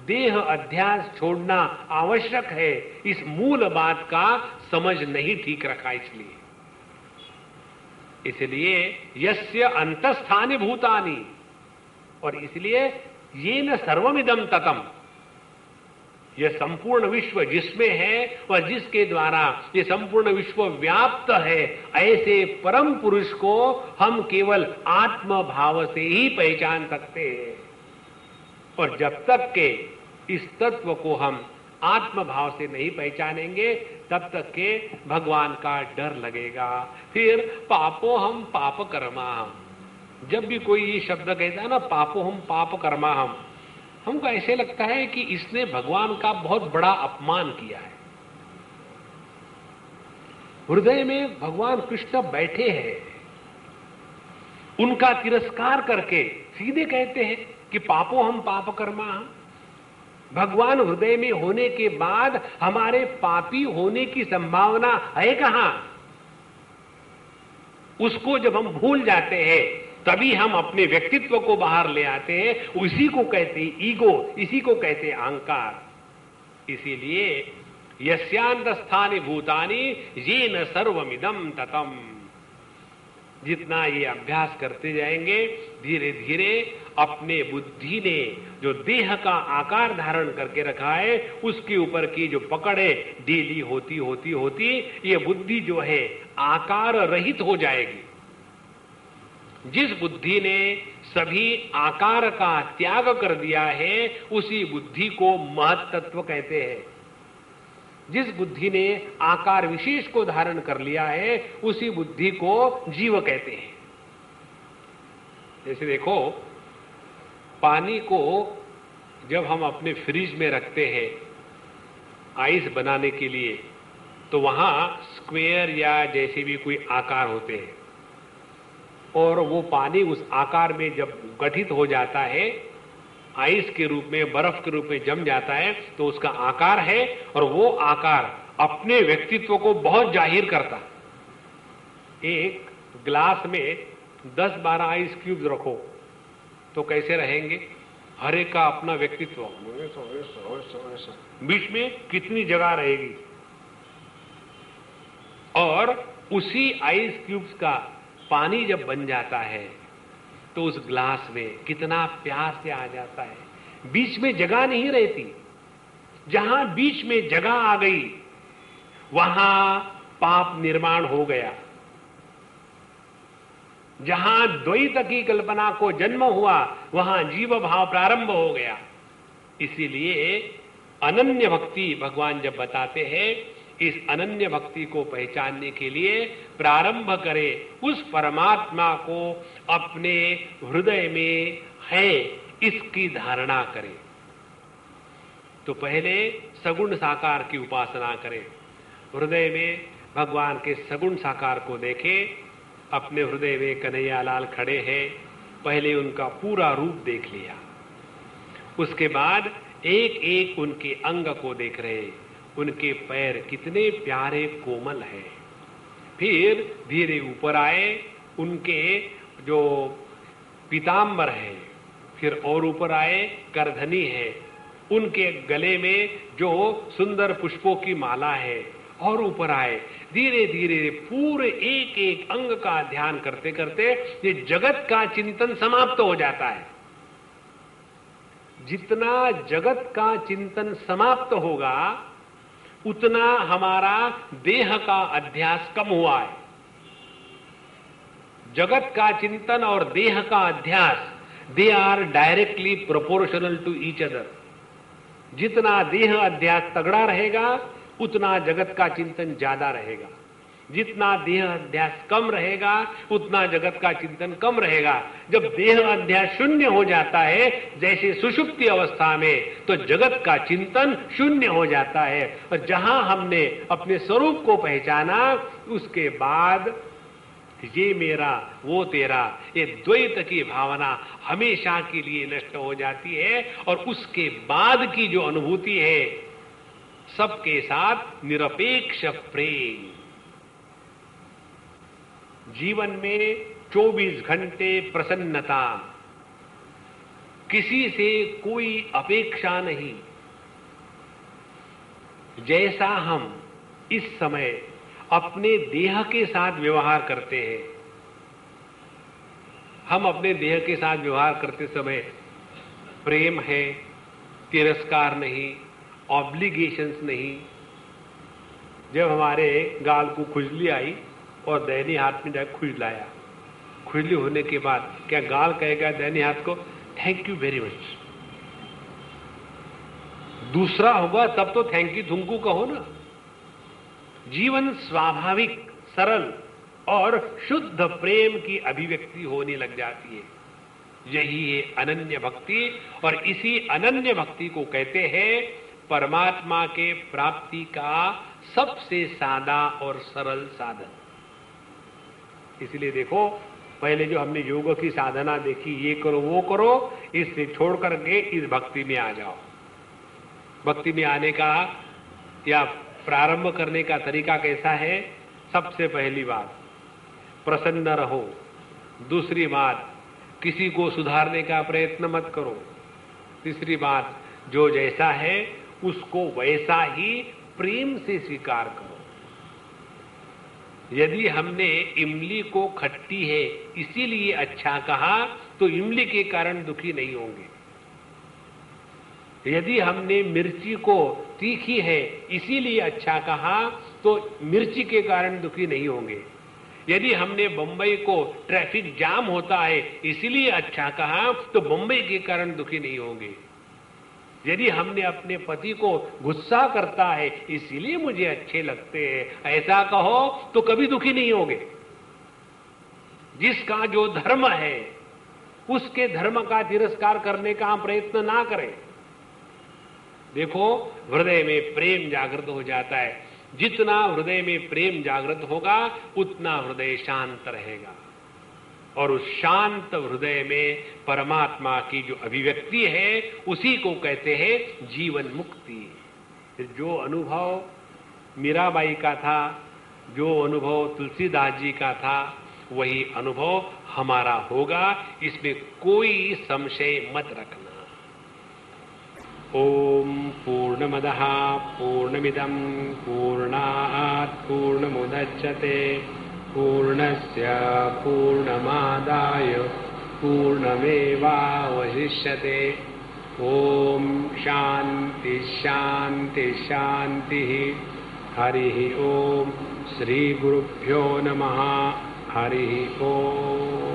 [SPEAKER 1] देह अध्यास छोड़ना आवश्यक है, इस मूल बात का समझ नहीं ठीक रखा। इसलिए यस्य अंतस्थानि भूतानि, और इसलिए ये न सर्वमिदं ततम, यह संपूर्ण विश्व जिसमें है और जिसके द्वारा ये संपूर्ण विश्व व्याप्त है, ऐसे परम पुरुष को हम केवल आत्म भाव से ही पहचान सकते हैं। और जब तक के इस तत्व को हम आत्म भाव से नहीं पहचानेंगे, तब तक के भगवान का डर लगेगा। फिर पापो हम पाप कर्मा हम, जब भी कोई ये शब्द कहता है ना, पापो हम पाप कर्मा हम, हमको ऐसे लगता है कि इसने भगवान का बहुत बड़ा अपमान किया है। हृदय में भगवान कृष्ण बैठे हैं, उनका तिरस्कार करके सीधे कहते हैं कि पापो हम पाप कर्मा हम। भगवान हृदय में होने के बाद हमारे पापी होने की संभावना है कहां? उसको जब हम भूल जाते हैं तभी हम अपने व्यक्तित्व को बाहर ले आते हैं। उसी को कहते ईगो, इसी को कहते अहंकार। इसीलिए यस्यांतस्थानि भूतानि येन सर्वमिदं ततम, जितना ये अभ्यास करते जाएंगे धीरे धीरे अपने बुद्धि ने जो देह का आकार धारण करके रखा है उसके ऊपर की जो पकड़ है ढीली होती होती होती ये बुद्धि जो है आकार रहित हो जाएगी। जिस बुद्धि ने सभी आकार का त्याग कर दिया है उसी बुद्धि को महत्त्व कहते हैं। जिस बुद्धि ने आकार विशेष को धारण कर लिया है उसी बुद्धि को जीव कहते हैं। जैसे देखो, पानी को जब हम अपने फ्रिज में रखते हैं आइस बनाने के लिए, तो वहां स्क्वायर या जैसे भी कोई आकार होते हैं, और वो पानी उस आकार में जब गठित हो जाता है, आइस के रूप में, बर्फ के रूप में जम जाता है, तो उसका आकार है, और वो आकार अपने व्यक्तित्व को बहुत जाहिर करता। एक ग्लास में 10-12 आइस क्यूब्स रखो तो कैसे रहेंगे? हर एक का अपना व्यक्तित्व, बीच में कितनी जगह रहेगी। और उसी आइस क्यूब्स का पानी जब बन जाता है तो उस ग्लास में कितना प्यार से आ जाता है, बीच में जगह नहीं रहती। जहां बीच में जगह आ गई वहां पाप निर्माण हो गया। जहां द्वैत की कल्पना को जन्म हुआ वहां जीव भाव प्रारंभ हो गया। इसीलिए अनन्य भक्ति भगवान जब बताते हैं, इस अनन्य भक्ति को पहचानने के लिए प्रारंभ करें, उस परमात्मा को अपने हृदय में है इसकी धारणा करें। तो पहले सगुण साकार की उपासना करें, हृदय में भगवान के सगुण साकार को देखें। अपने हृदय में कन्हैया लाल खड़े हैं, पहले उनका पूरा रूप देख लिया, उसके बाद एक एक उनके अंग को देख रहे, उनके पैर कितने प्यारे कोमल हैं। फिर धीरे ऊपर आए, उनके जो पीतांबर है, फिर और ऊपर आए करधनी है, उनके गले में जो सुंदर पुष्पों की माला है, और ऊपर आए। धीरे धीरे पूरे एक एक अंग का ध्यान करते करते ये जगत का चिंतन समाप्त हो जाता है। जितना जगत का चिंतन समाप्त होगा उतना हमारा देह का अध्यास कम हुआ है। जगत का चिंतन और देह का अध्यास, they are directly proportional to each other. जितना देह अध्यास तगड़ा रहेगा उतना जगत का चिंतन ज्यादा रहेगा। जितना देह अध्यास कम रहेगा उतना जगत का चिंतन कम रहेगा। जब देह अध्यास शून्य हो जाता है जैसे सुषुप्ति अवस्था में, तो जगत का चिंतन शून्य हो जाता है। और जहां हमने अपने स्वरूप को पहचाना उसके बाद ये मेरा वो तेरा, ये द्वैत की भावना हमेशा के लिए नष्ट हो जाती है। और उसके बाद की जो अनुभूति है सबके साथ निरपेक्ष प्रेम। जीवन में 24 घंटे प्रसन्नता, किसी से कोई अपेक्षा नहीं। जैसा हम इस समय अपने देह के साथ व्यवहार करते हैं, हम अपने देह के साथ व्यवहार करते समय प्रेम है, तिरस्कार नहीं, ऑब्लिगेशंस नहीं। जब हमारे गाल को खुजली आई और दैनी हाथ में जाकर खुजलाया, खुजली होने के बाद क्या गाल कहेगा दैनी हाथ को थैंक यू वेरी मच? दूसरा होगा तब तो थैंक यू तुमको कहो ना। जीवन स्वाभाविक, सरल और शुद्ध प्रेम की अभिव्यक्ति होने लग जाती है। यही है अनन्य भक्ति। और इसी अनन्य भक्ति को कहते हैं परमात्मा के प्राप्ति का सबसे सादा और सरल साधन। इसलिए देखो, पहले जो हमने योग की साधना देखी, ये करो वो करो, इससे छोड़ करके इस भक्ति में आ जाओ। भक्ति में आने का या प्रारंभ करने का तरीका कैसा है? सबसे पहली बात प्रसन्न रहो। दूसरी बात किसी को सुधारने का प्रयत्न मत करो। तीसरी बात जो जैसा है उसको वैसा ही प्रेम से स्वीकार करो। यदि हमने इमली को खट्टी है इसीलिए अच्छा कहा तो इमली के कारण दुखी नहीं होंगे। यदि हमने मिर्ची को तीखी है इसीलिए अच्छा कहा तो मिर्ची के कारण दुखी नहीं होंगे। यदि हमने बंबई को ट्रैफिक जाम होता है इसीलिए अच्छा कहा तो बंबई के कारण दुखी नहीं होंगे। यदि हमने अपने पति को गुस्सा करता है इसीलिए मुझे अच्छे लगते हैं ऐसा कहो तो कभी दुखी नहीं होंगे। जिसका जो धर्म है उसके धर्म का तिरस्कार करने का हम प्रयत्न ना करें। देखो, हृदय में प्रेम जागृत हो जाता है। जितना हृदय में प्रेम जागृत होगा उतना हृदय शांत रहेगा। और उस शांत हृदय में परमात्मा की जो अभिव्यक्ति है उसी को कहते हैं जीवन मुक्ति। जो अनुभव मीराबाई का था, जो अनुभव तुलसीदास जी का था, वही अनुभव हमारा होगा, इसमें कोई संशय मत रखना। ओम पूर्णमदः पूर्णमिदं पूर्णात् पूर्णमुदच्यते पूर्णस्य पूर्णमादाय पूर्णमेवावशिष्यते। ओम शांति शांति शांति। हरि ओम। श्री गुरुभ्यो नमः। हरि ओम।